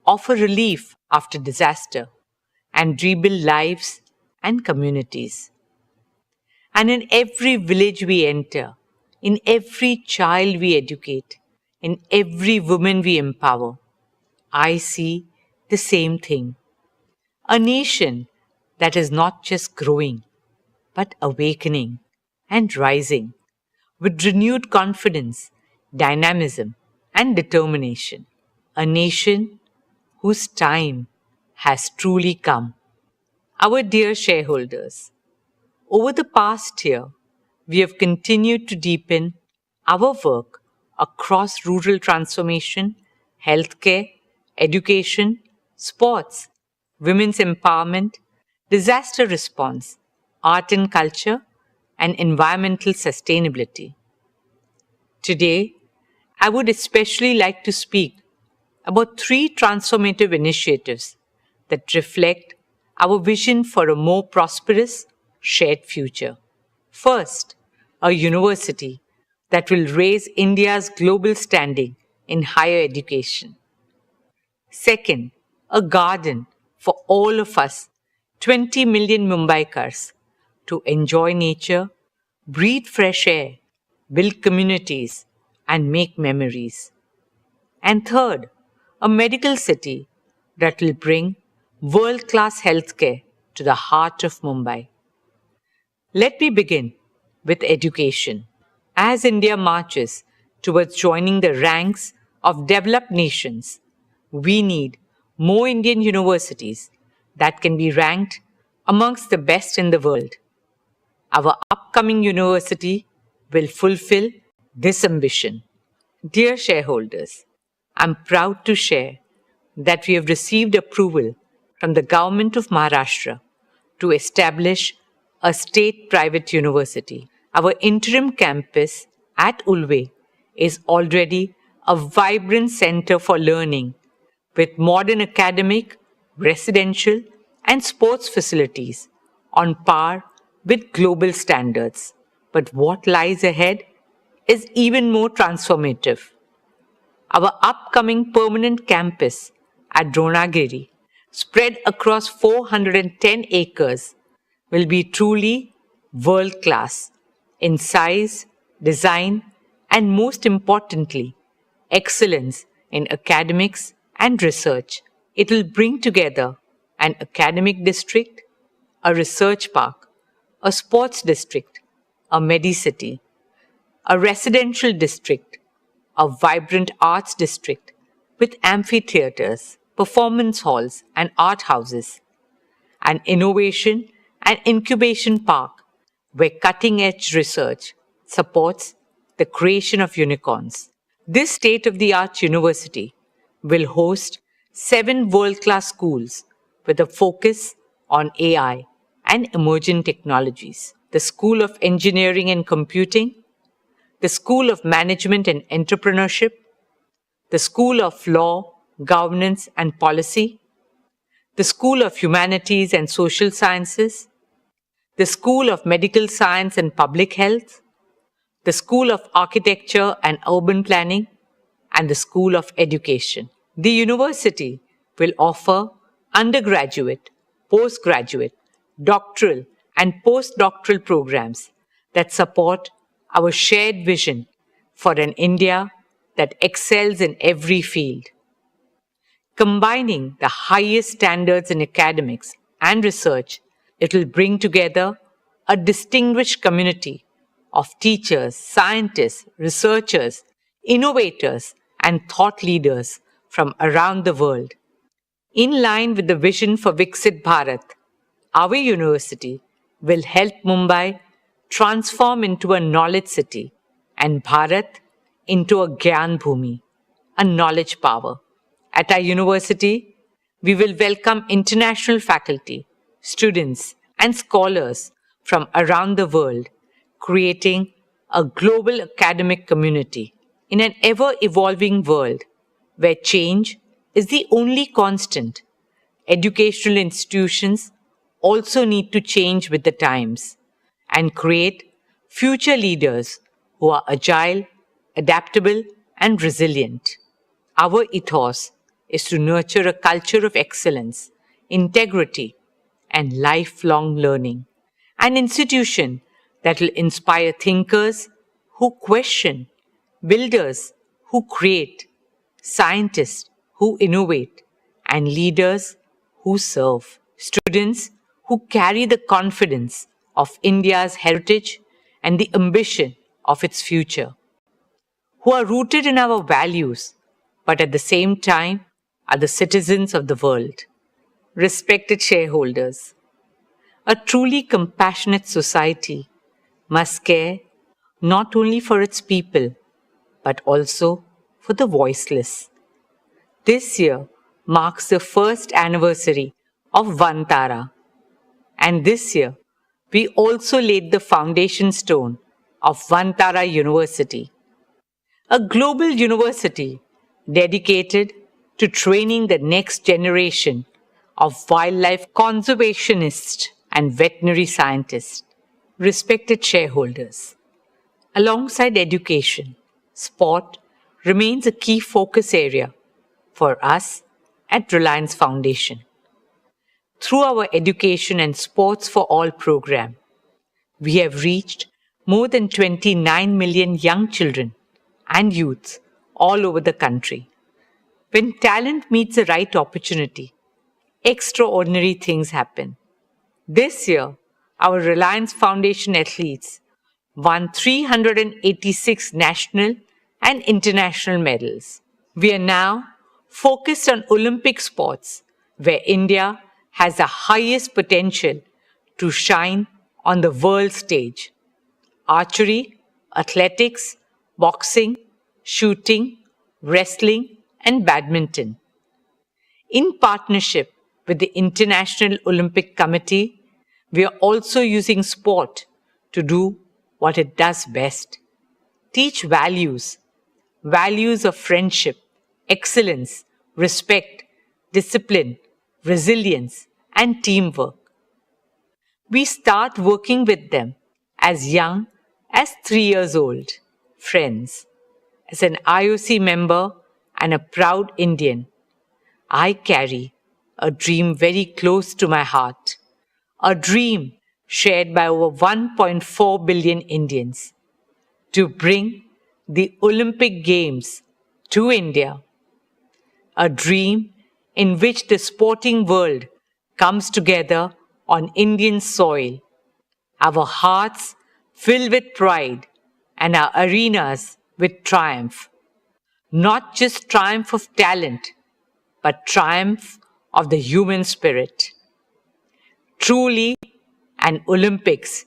offer relief after disaster, and rebuild lives and communities. And in every village we enter, in every child we educate, in every woman we empower, I see the same thing. A nation that is not just growing, but awakening and rising with renewed confidence, dynamism, and determination. A nation whose time has truly come. Our dear shareholders, over the past year, we have continued to deepen our work across rural transformation, healthcare, education, sports, women's empowerment, disaster response, art and culture, and environmental sustainability. Today, I would especially like to speak about 3 transformative initiatives that reflect our vision for a more prosperous, shared future. First, a university that will raise India's global standing in higher education. Second, a garden for all of us, 20 million Mumbaikars, to enjoy nature, breathe fresh air, build communities, and make memories. And third, a medical city that will bring world-class healthcare to the heart of Mumbai. Let me begin with education. As India marches towards joining the ranks of developed nations, we need more Indian universities that can be ranked amongst the best in the world. Our upcoming university will fulfill this ambition. Dear shareholders, I'm proud to share that we have received approval from the Government of Maharashtra to establish a state-private university. Our interim campus at Ulve is already a vibrant center for learning with modern academic, residential, and sports facilities on par with global standards. But what lies ahead is even more transformative. Our upcoming permanent campus at Dronagiri, spread across 410 acres, will be truly world-class in size, design, and most importantly, excellence in academics and research. It will bring together an academic district, a research park, a sports district, a medicity, a residential district, a vibrant arts district with amphitheaters, performance halls, and art houses, an innovation and incubation park where cutting-edge research supports the creation of unicorns. This state-of-the-art university will host 7 world-class schools with a focus on AI and emerging technologies. The School of Engineering and Computing, the School of Management and Entrepreneurship, the School of Law, Governance and Policy, the School of Humanities and Social Sciences, the School of Medical Science and Public Health, the School of Architecture and Urban Planning, and the School of Education. The university will offer undergraduate, postgraduate, doctoral, and postdoctoral programs that support our shared vision for an India that excels in every field. Combining the highest standards in academics and research, it will bring together a distinguished community of teachers, scientists, researchers, innovators, and thought leaders from around the world. In line with the vision for Viksit Bharat, our university will help Mumbai transform into a knowledge city and Bharat into a Gyan Bhumi, a knowledge power. At our university, we will welcome international faculty, students, and scholars from around the world, creating a global academic community in an ever-evolving world where change is the only constant. Educational institutions also need to change with the times and create future leaders who are agile, adaptable, and resilient. Our ethos is to nurture a culture of excellence, integrity, and lifelong learning, an institution that will inspire thinkers who question, builders who create, scientists who innovate, and leaders who serve. Students who carry the confidence of India's heritage and the ambition of its future. Who are rooted in our values, but at the same time are the citizens of the world. Respected shareholders, a truly compassionate society must care not only for its people, but also for the voiceless. This year marks the first anniversary of Vantara, and this year we also laid the foundation stone of Vantara University, a global university dedicated to training the next generation of wildlife conservationists and veterinary scientists. Respected shareholders, alongside education, sport remains a key focus area for us at Reliance Foundation. Through our Education and Sports for All program, we have reached more than 29 million young children and youths all over the country. When talent meets the right opportunity, extraordinary things happen. This year, our Reliance Foundation athletes won 386 national and international medals. We are now focused on Olympic sports, where India has the highest potential to shine on the world stage. Archery, athletics, boxing, shooting, wrestling, and badminton. In partnership with the International Olympic Committee, we are also using sport to do what it does best. Teach values of friendship, excellence, respect, discipline, resilience, and teamwork. We start working with them as young as 3 years old. Friends, as an IOC member and a proud Indian, I carry a dream very close to my heart, a dream shared by over 1.4 billion Indians, to bring the Olympic Games to India, a dream in which the sporting world comes together on Indian soil, our hearts filled with pride and our arenas with triumph. Not just triumph of talent, but triumph of the human spirit. Truly an Olympics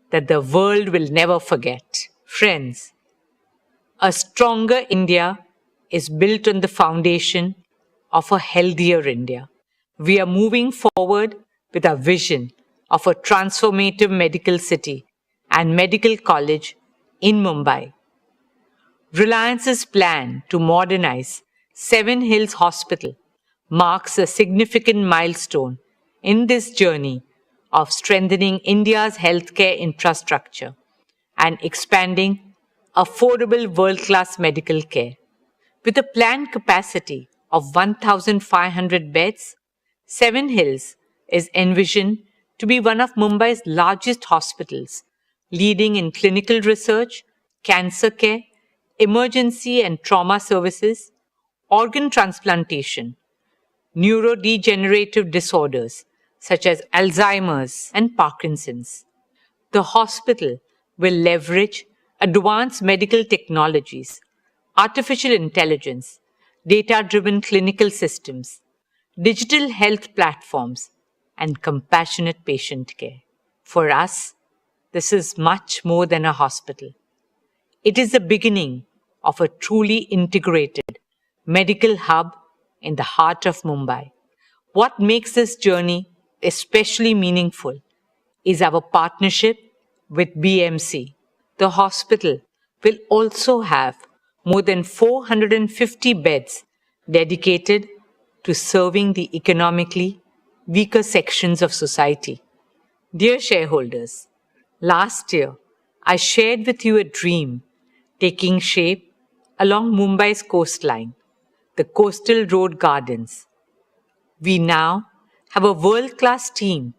that the world will never forget. Friends, a stronger India is built on the foundation of a healthier India. We are moving forward with our vision of a transformative medical city and medical college in Mumbai. Reliance's plan to modernize Seven Hills Hospital marks a significant milestone in this journey of strengthening India's healthcare infrastructure and expanding affordable world-class medical care. With a planned capacity of 1,500 beds, Seven Hills is envisioned to be one of Mumbai's largest hospitals, leading in clinical research, cancer care, emergency and trauma services, organ transplantation, neurodegenerative disorders such as Alzheimer's and Parkinson's. The hospital will leverage advanced medical technologies, artificial intelligence, data-driven clinical systems, digital health platforms, and compassionate patient care. For us, this is much more than a hospital. It is the beginning of a truly integrated medical hub in the heart of Mumbai. What makes this journey especially meaningful is our partnership with BMC. The hospital will also have more than 450 beds dedicated to serving the economically weaker sections of society. Dear shareholders, last year I shared with you a dream taking shape along Mumbai's coastline, the Coastal Road Gardens. We now have a world-class team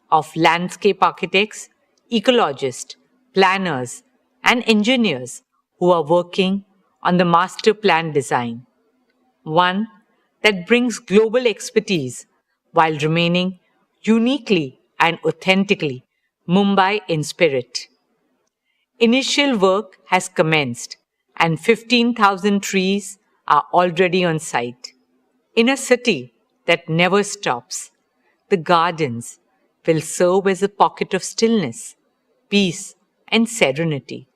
of landscape architects, ecologists, planners, and engineers who are working on the master plan design, one that brings global expertise while remaining uniquely and authentically Mumbai in spirit. Initial work has commenced and 15,000 trees are already on site. In a city that never stops, the gardens will serve as a pocket of stillness, peace, and serenity,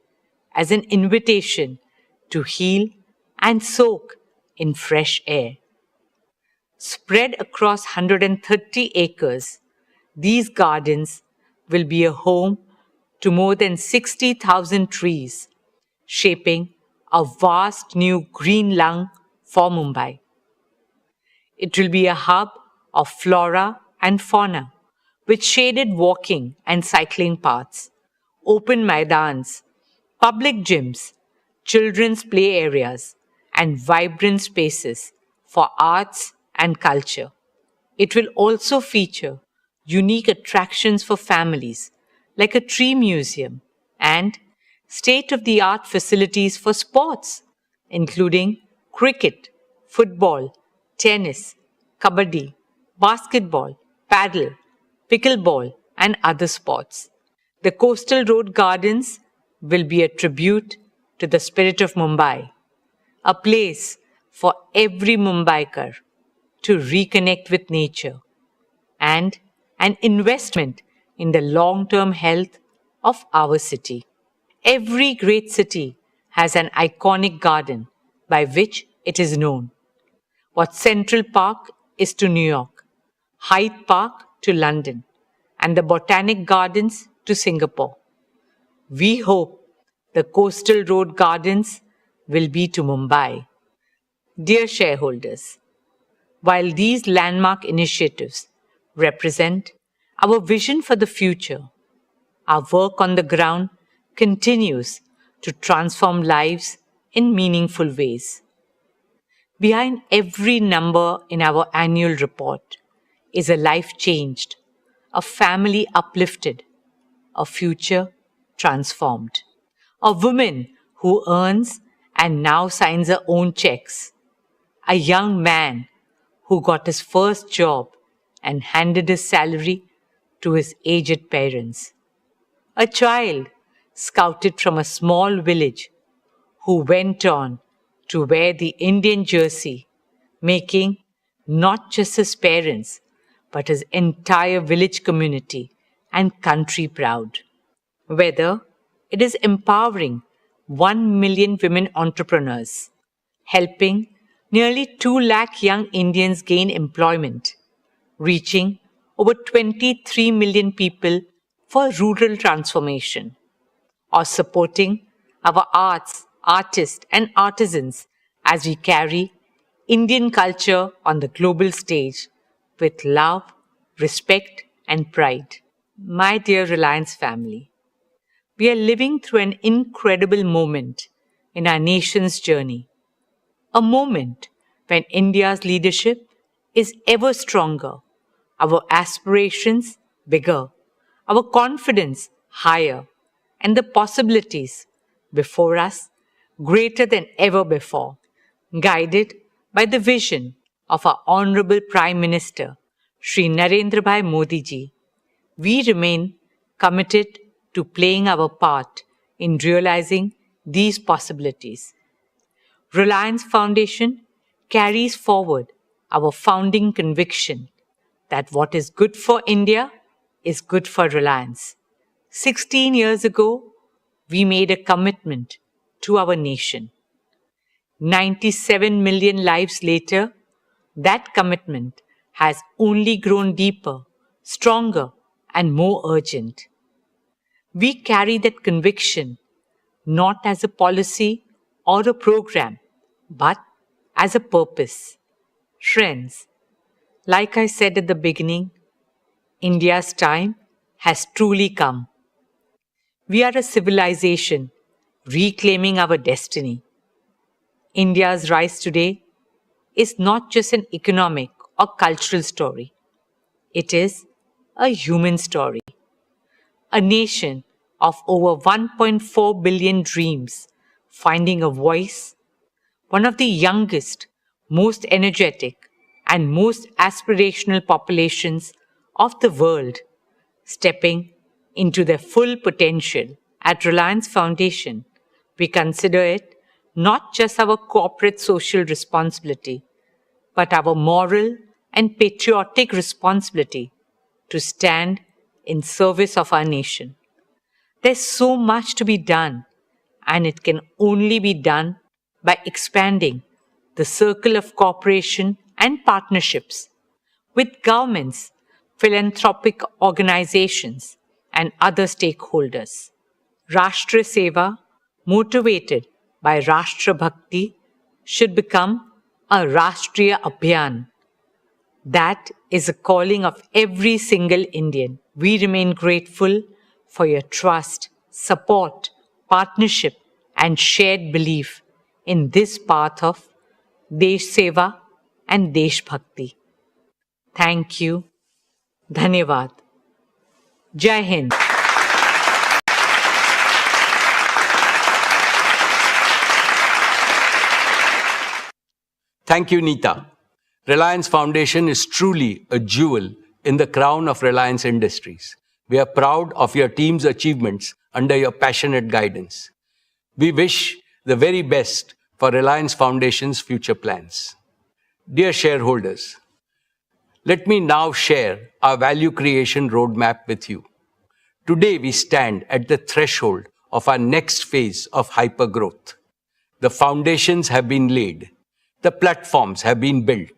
as an invitation to heal and soak in fresh air. Spread across 130 acres, these gardens will be a home to more than 60,000 trees, shaping a vast new green lung for Mumbai. It will be a hub of flora and fauna, with shaded walking and cycling paths, open maidans, public gyms, children's play areas, and vibrant spaces for arts and culture. It will also feature unique attractions for families, like a tree museum and state-of-the-art facilities for sports, including cricket, football, tennis, kabaddi, basketball, paddle, pickleball, and other sports. The Coastal Road Gardens will be a tribute to the spirit of Mumbai, a place for every Mumbaiker to reconnect with nature, and an investment in the long-term health of our city. Every great city has an iconic garden by which it is known. What Central Park is to New York, Hyde Park to London, and the Botanic Gardens to Singapore. We hope the Coastal Road Gardens will be to Mumbai. Dear shareholders, while these landmark initiatives represent our vision for the future, our work on the ground continues to transform lives in meaningful ways. Behind every number in our annual report is a life changed, a family uplifted, a future transformed, a woman who earns and now signs her own checks, a young man who got his first job and handed his salary to his aged parents, a child scouted from a small village who went on to wear the Indian jersey, making not just his parents, but his entire village community and country proud. Whether it is empowering 1 million women entrepreneurs, helping nearly 2 lakh young Indians gain employment, reaching over 23 million people for rural transformation, or supporting our arts, artists, and artisans as we carry Indian culture on the global stage with love, respect, and pride. My dear Reliance family, we are living through an incredible moment in our nation's journey. A moment when India's leadership is ever stronger, our aspirations bigger, our confidence higher, and the possibilities before us greater than ever before. Guided by the vision of our Honorable Prime Minister, Shri Narendra Bhai Modi ji, we remain committed to playing our part in realizing these possibilities. Reliance Foundation carries forward our founding conviction that what is good for India is good for Reliance. 16 years ago, we made a commitment to our nation. 97 million lives later, that commitment has only grown deeper, stronger, and more urgent. We carry that conviction not as a policy or a program, but as a purpose. Friends, like I said at the beginning, India's time has truly come. We are a civilization reclaiming our destiny. India's rise today is not just an economic or cultural story. It is a human story. A nation of over 1.4 billion dreams finding a voice, one of the youngest, most energetic, and most aspirational populations of the world, stepping into their full potential at Reliance Foundation, we consider it not just our corporate social responsibility, but our moral and patriotic responsibility to stand in service of our nation. There's so much to be done, and it can only be done by expanding the circle of cooperation and partnerships with governments, philanthropic organizations, and other stakeholders. Rashtra Seva, motivated by Rashtra Bhakti, should become a Rashtriya Abhiyan. That is a calling of every single Indian. We remain grateful for your trust, support, partnership, and shared belief in this path of Desh Seva and Desh Bhakti. Thank you. Dhanyavad. Jai Hind. Thank you, Neeta. Reliance Foundation is truly a jewel in the crown of Reliance Industries. We are proud of your team's achievements under your passionate guidance. We wish the very best for Reliance Foundation's future plans. Dear shareholders, let me now share our value creation roadmap with you. Today, we stand at the threshold of our next phase of hypergrowth. The foundations have been laid. The platforms have been built.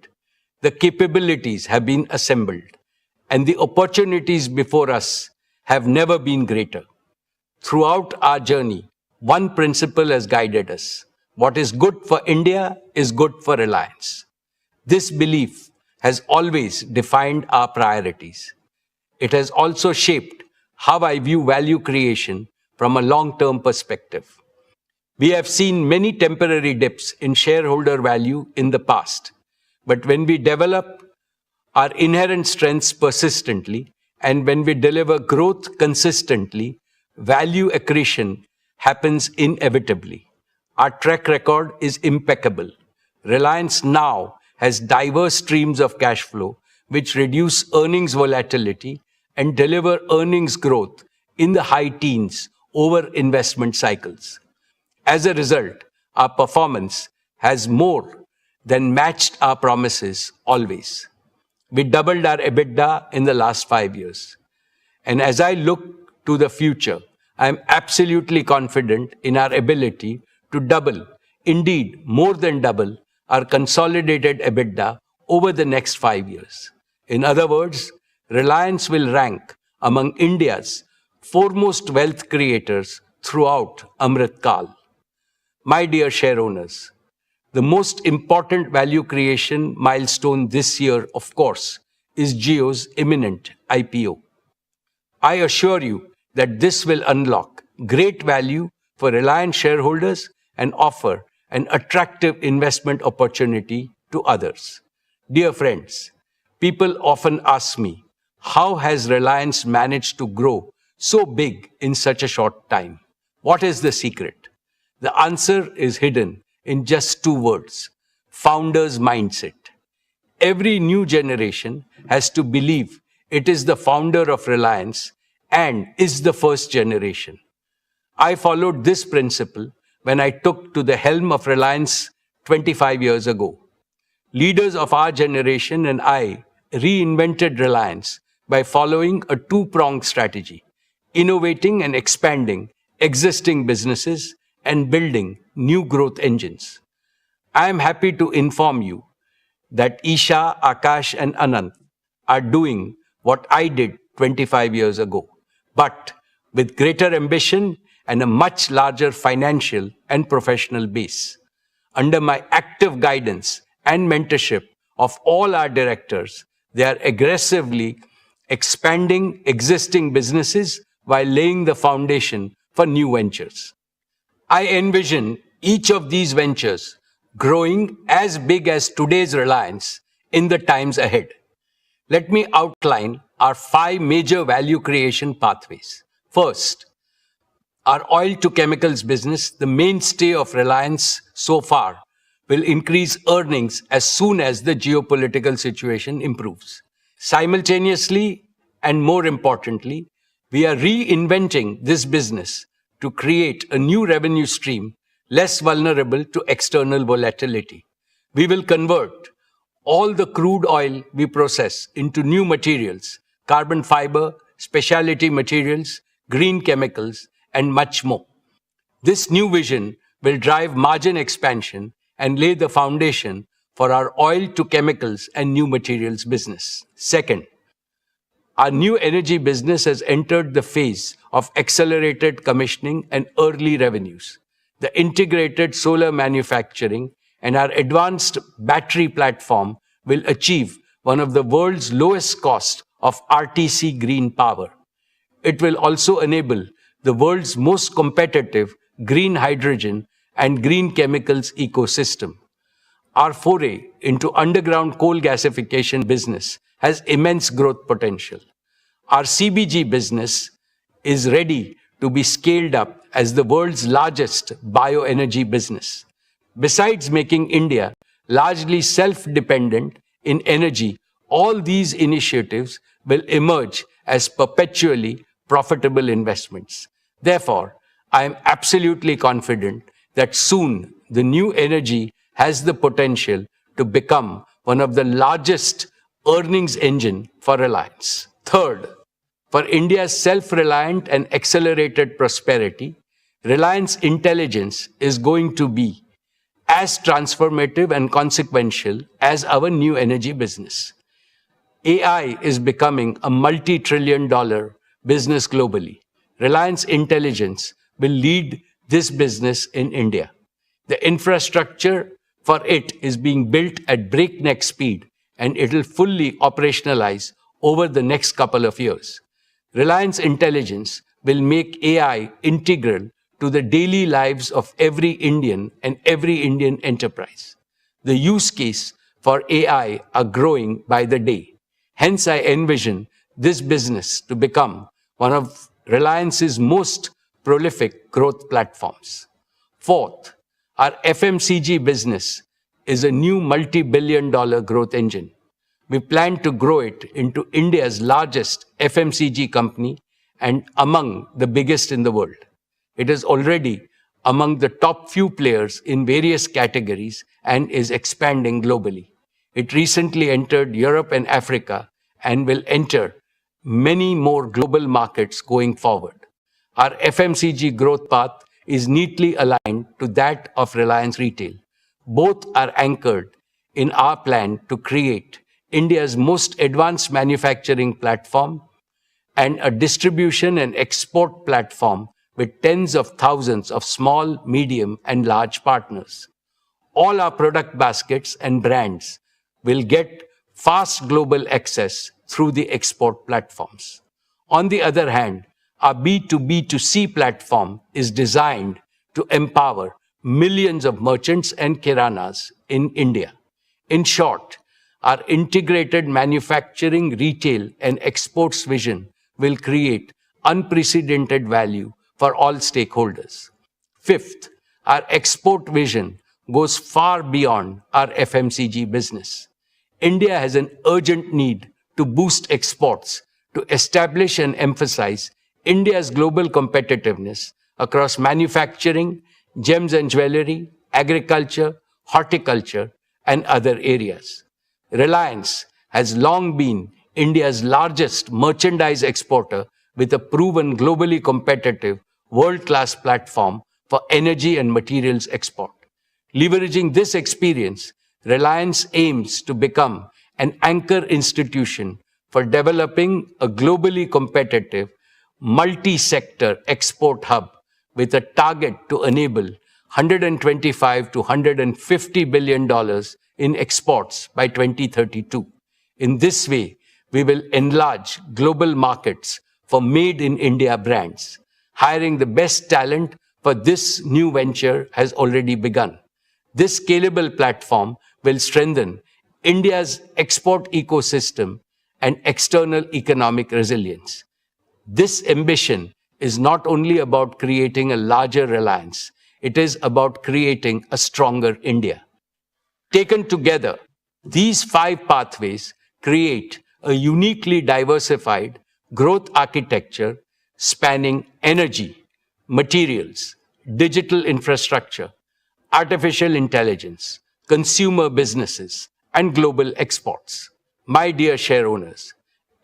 The capabilities have been assembled. And the opportunities before us have never been greater. Throughout our journey, one principle has guided us. What is good for India is good for Reliance. This belief has always defined our priorities. It has also shaped how I view value creation from a long-term perspective. We have seen many temporary dips in shareholder value in the past, but when we develop our inherent strengths persistently and when we deliver growth consistently, value accretion happens inevitably. Our track record is impeccable. Reliance now has diverse streams of cash flow which reduce earnings volatility and deliver earnings growth in the high teens over investment cycles. As a result, our performance has more than matched our promises always. We doubled our EBITDA in the last 5 years. And as I look to the future, I am absolutely confident in our ability to double, indeed more than double, our consolidated EBITDA over the next 5 years. In other words, Reliance will rank among India's foremost wealth creators throughout Amrit Kal. My dear shareowners, the most important value creation milestone this year, of course, is Jio's imminent IPO. I assure you that this will unlock great value for Reliance shareholders and offer an attractive investment opportunity to others. Dear friends, people often ask me, how has Reliance managed to grow so big in such a short time? What is the secret? The answer is hidden in just 2 words: founder's mindset. Every new generation has to believe it is the founder of Reliance and is the first generation. I followed this principle when I took to the helm of Reliance 25 years ago. Leaders of our generation and I reinvented Reliance by following a 2-pronged strategy: innovating and expanding existing businesses and building new growth engines. I am happy to inform you that Isha, Akash, and Anant are doing what I did 25 years ago, but with greater ambition and a much larger financial and professional base. Under my active guidance and mentorship of all our directors, they are aggressively expanding existing businesses while laying the foundation for new ventures. I envision each of these ventures growing as big as today's Reliance in the times ahead. Let me outline our 5 major value creation pathways. First, Our oil to chemicals business, the mainstay of Reliance so far, will increase earnings as soon as the geopolitical situation improves. Simultaneously, and more importantly, we are reinventing this business to create a new revenue stream less vulnerable to external volatility. We will convert all the crude oil we process into new materials, carbon fiber, specialty materials, green chemicals, and much more. This new vision will drive margin expansion and lay the foundation for our oil to chemicals and new materials business. Second, our new energy business has entered the phase of accelerated commissioning and early revenues. The integrated solar manufacturing and our advanced battery platform will achieve one of the world's lowest cost of RTC green power. It will also enable the world's most competitive green hydrogen and green chemicals ecosystem. Our foray into underground coal gasification business has immense growth potential. Our CBG business is ready to be scaled up as the world's largest bioenergy business. Besides making India largely self-dependent in energy, all these initiatives will emerge as perpetually profitable investments. Therefore, I am absolutely confident that soon the new energy has the potential to become one of the largest earnings engine for Reliance. Third, for India's self-reliant and accelerated prosperity, Reliance Intelligence is going to be as transformative and consequential as our new energy business. AI is becoming a multi-trillion-dollar business globally. Reliance Intelligence will lead this business in India. The infrastructure for it is being built at breakneck speed, and it will fully operationalize over the next couple of years. Reliance Intelligence will make AI integral to the daily lives of every Indian and every Indian enterprise. The use case for AI are growing by the day. Hence, I envision this business to become one of Reliance's most prolific growth platforms. Fourth, our FMCG business is a new multi-billion-dollar growth engine. We plan to grow it into India's largest FMCG company and among the biggest in the world. It is already among the top few players in various categories and is expanding globally. It recently entered Europe and Africa and will enter many more global markets going forward. Our FMCG growth path is neatly aligned to that of Reliance Retail. Both are anchored in our plan to create India's most advanced manufacturing platform and a distribution and export platform with tens of thousands of small, medium, and large partners. All our product baskets and brands will get fast global access through the export platforms. On the other hand, our B2B2C platform is designed to empower millions of merchants and kiranas in India. In short, our integrated manufacturing, retail, and exports vision will create unprecedented value for all stakeholders. Fifth, our export vision goes far beyond our FMCG business. India has an urgent need to boost exports to establish and emphasize India's global competitiveness across manufacturing, gems and jewelry, agriculture, horticulture, and other areas. Reliance has long been India's largest merchandise exporter with a proven globally competitive world-class platform for energy and materials export. Leveraging this experience, Reliance aims to become an anchor institution for developing a globally competitive, multi-sector export hub with a target to enable $125 to $150 billion in exports by 2032. In this way, we will enlarge global markets for made-in-India brands. Hiring the best talent for this new venture has already begun. This scalable platform will strengthen India's export ecosystem and external economic resilience. This ambition is not only about creating a larger Reliance, it is about creating a stronger India. Taken together, these 5 pathways create a uniquely diversified growth architecture spanning energy, materials, digital infrastructure, artificial intelligence, consumer businesses, and global exports. My dear shareowners,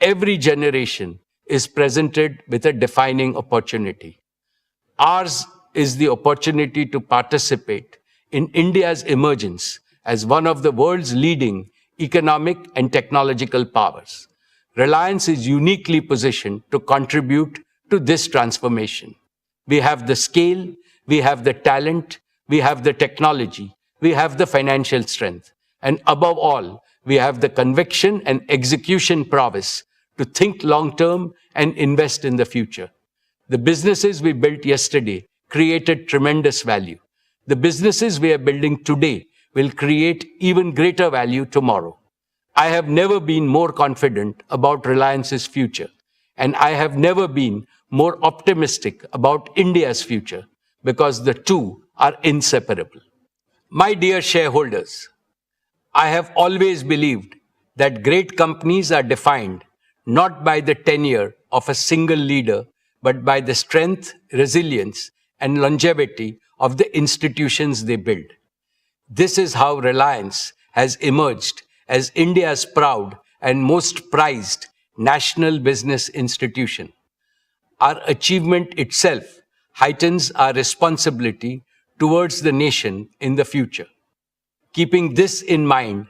every generation is presented with a defining opportunity. Ours is the opportunity to participate in India's emergence as one of the world's leading economic and technological powers. Reliance is uniquely positioned to contribute to this transformation. We have the scale, we have the talent, we have the technology, we have the financial strength, and above all, we have the conviction and execution prowess to think long-term and invest in the future. The businesses we built yesterday created tremendous value. The businesses we are building today will create even greater value tomorrow. I have never been more confident about Reliance's future, and I have never been more optimistic about India's future, because the two are inseparable. My dear shareholders, I have always believed that great companies are defined not by the tenure of a single leader, but by the strength, resilience, and longevity of the institutions they build. This is how Reliance has emerged as India's proud and most prized national business institution. Our achievement itself heightens our responsibility towards the nation in the future. Keeping this in mind,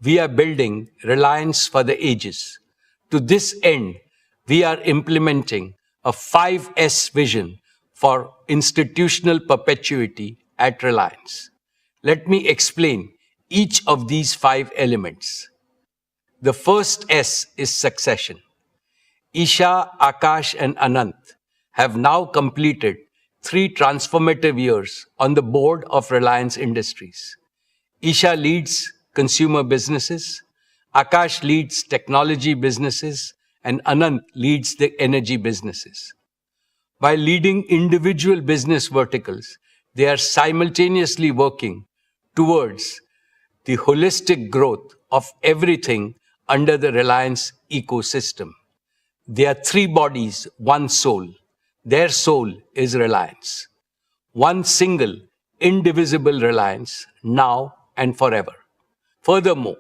we are building Reliance for the ages. To this end, we are implementing a 5S vision for institutional perpetuity at Reliance. Let me explain each of these 5 elements. The first S is succession. Isha, Akash, and Anant have now completed 3 transformative years on the board of Reliance Industries. Isha leads consumer businesses, Akash leads technology businesses, and Anant leads the energy businesses. By leading individual business verticals, they are simultaneously working towards the holistic growth of everything under the Reliance ecosystem. They are 3 bodies, 1 soul. Their soul is Reliance. One single, indivisible Reliance, now and forever. Furthermore,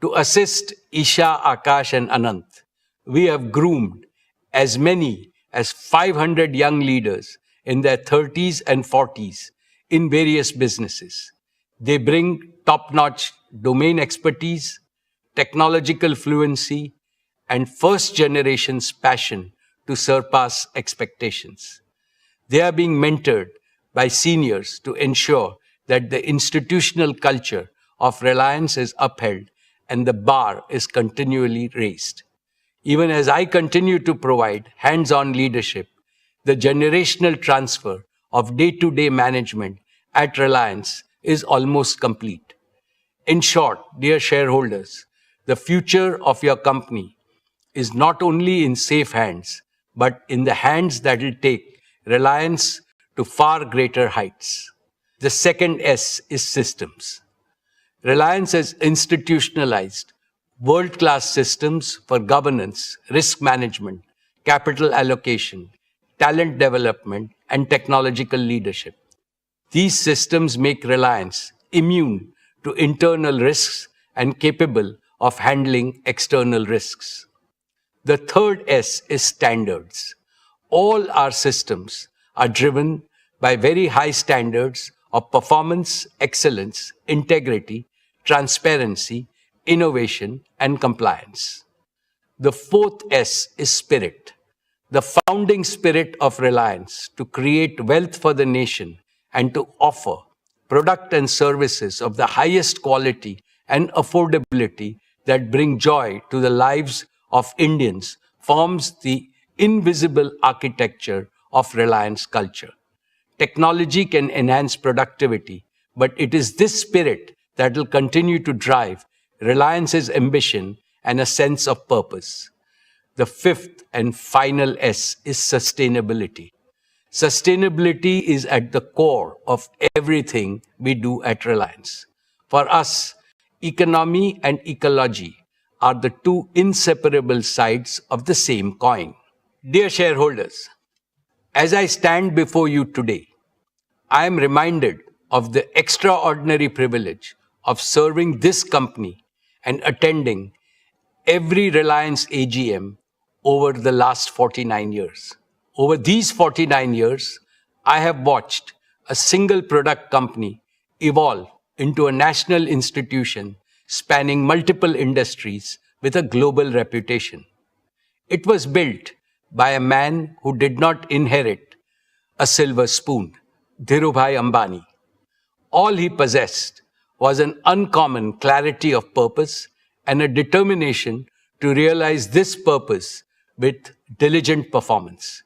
to assist Isha, Akash, and Anant, we have groomed as many as 500 young leaders in their 30s and 40s in various businesses. They bring top-notch domain expertise, technological fluency, and first-generation's passion to surpass expectations. They are being mentored by seniors to ensure that the institutional culture of Reliance is upheld and the bar is continually raised. Even as I continue to provide hands-on leadership, the generational transfer of day-to-day management at Reliance is almost complete. In short, dear shareholders, the future of your company is not only in safe hands, but in the hands that will take Reliance to far greater heights. The second S is systems. Reliance has institutionalized world-class systems for governance, risk management, capital allocation, talent development, and technological leadership. These systems make Reliance immune to internal risks and capable of handling external risks. The third S is standards. All our systems are driven by very high standards of performance, excellence, integrity, transparency, innovation, and compliance. The fourth S is spirit. The founding spirit of Reliance to create wealth for the nation and to offer product and services of the highest quality and affordability that bring joy to the lives of Indians forms the invisible architecture of Reliance culture. Technology can enhance productivity, but it is this spirit that will continue to drive Reliance's ambition and a sense of purpose. The fifth and final S is sustainability. Sustainability is at the core of everything we do at Reliance. For us, economy and ecology are the two inseparable sides of the same coin. Dear shareholders, as I stand before you today, I am reminded of the extraordinary privilege of serving this company and attending every Reliance AGM over the last 49 years. Over these 49 years, I have watched a single product company evolve into a national institution spanning multiple industries with a global reputation. It was built by a man who did not inherit a silver spoon, Dhirubhai Ambani. All he possessed was an uncommon clarity of purpose and a determination to realize this purpose with diligent performance.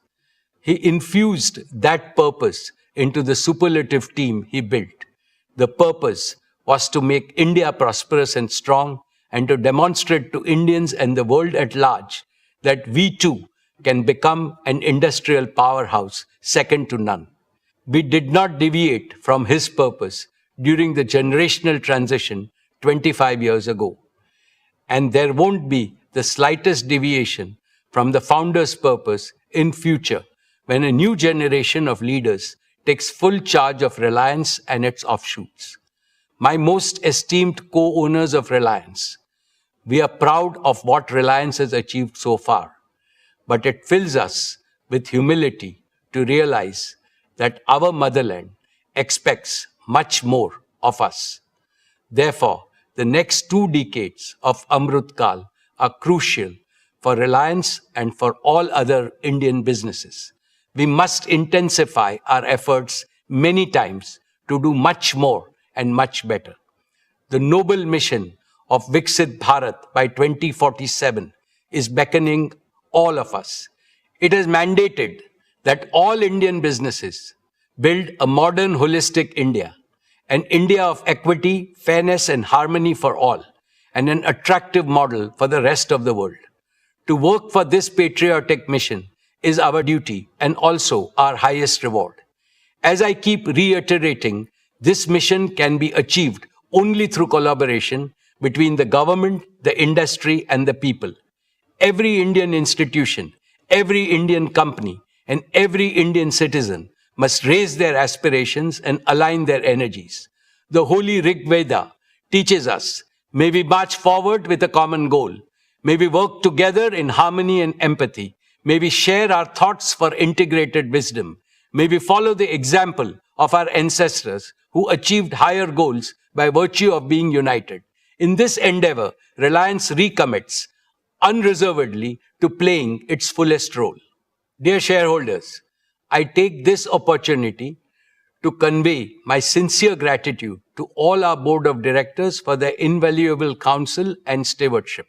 He infused that purpose into the superlative team he built. The purpose was to make India prosperous and strong and to demonstrate to Indians and the world at large that we too can become an industrial powerhouse second to none. We did not deviate from his purpose during the generational transition 25 years ago. And there won't be the slightest deviation from the founder's purpose in future when a new generation of leaders takes full charge of Reliance and its offshoots. My most esteemed co-owners of Reliance, we are proud of what Reliance has achieved so far, but it fills us with humility to realize that our motherland expects much more of us. Therefore, the next 2 decades of Amrutkal are crucial for Reliance and for all other Indian businesses. We must intensify our efforts many times to do much more and much better. The noble mission of Viksit Bharat by 2047 is beckoning all of us. It has mandated that all Indian businesses build a modern, holistic India, an India of equity, fairness, and harmony for all, and an attractive model for the rest of the world. To work for this patriotic mission is our duty and also our highest reward. As I keep reiterating, this mission can be achieved only through collaboration between the government, the industry, and the people. Every Indian institution, every Indian company, and every Indian citizen must raise their aspirations and align their energies. The holy Rig Veda teaches us, may we march forward with a common goal. May we work together in harmony and empathy. May we share our thoughts for integrated wisdom. May we follow the example of our ancestors who achieved higher goals by virtue of being united. In this endeavor, Reliance recommits unreservedly to playing its fullest role. Dear shareholders, I take this opportunity to convey my sincere gratitude to all our board of directors for their invaluable counsel and stewardship.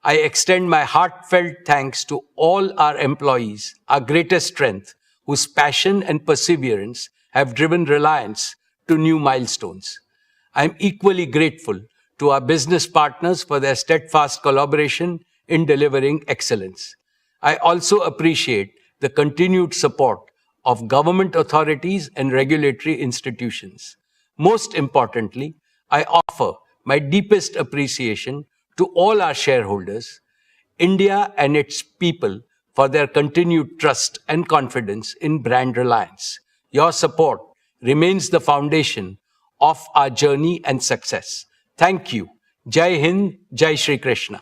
I extend my heartfelt thanks to all our employees, our greatest strength, whose passion and perseverance have driven Reliance to new milestones. I am equally grateful to our business partners for their steadfast collaboration in delivering excellence. I also appreciate the continued support of government authorities and regulatory institutions. Most importantly, I offer my deepest appreciation to all our shareholders, India and its people, for their continued trust and confidence in brand Reliance. Your support remains the foundation of our journey and success. Thank you. Jai Hind, Jai Shri Krishna.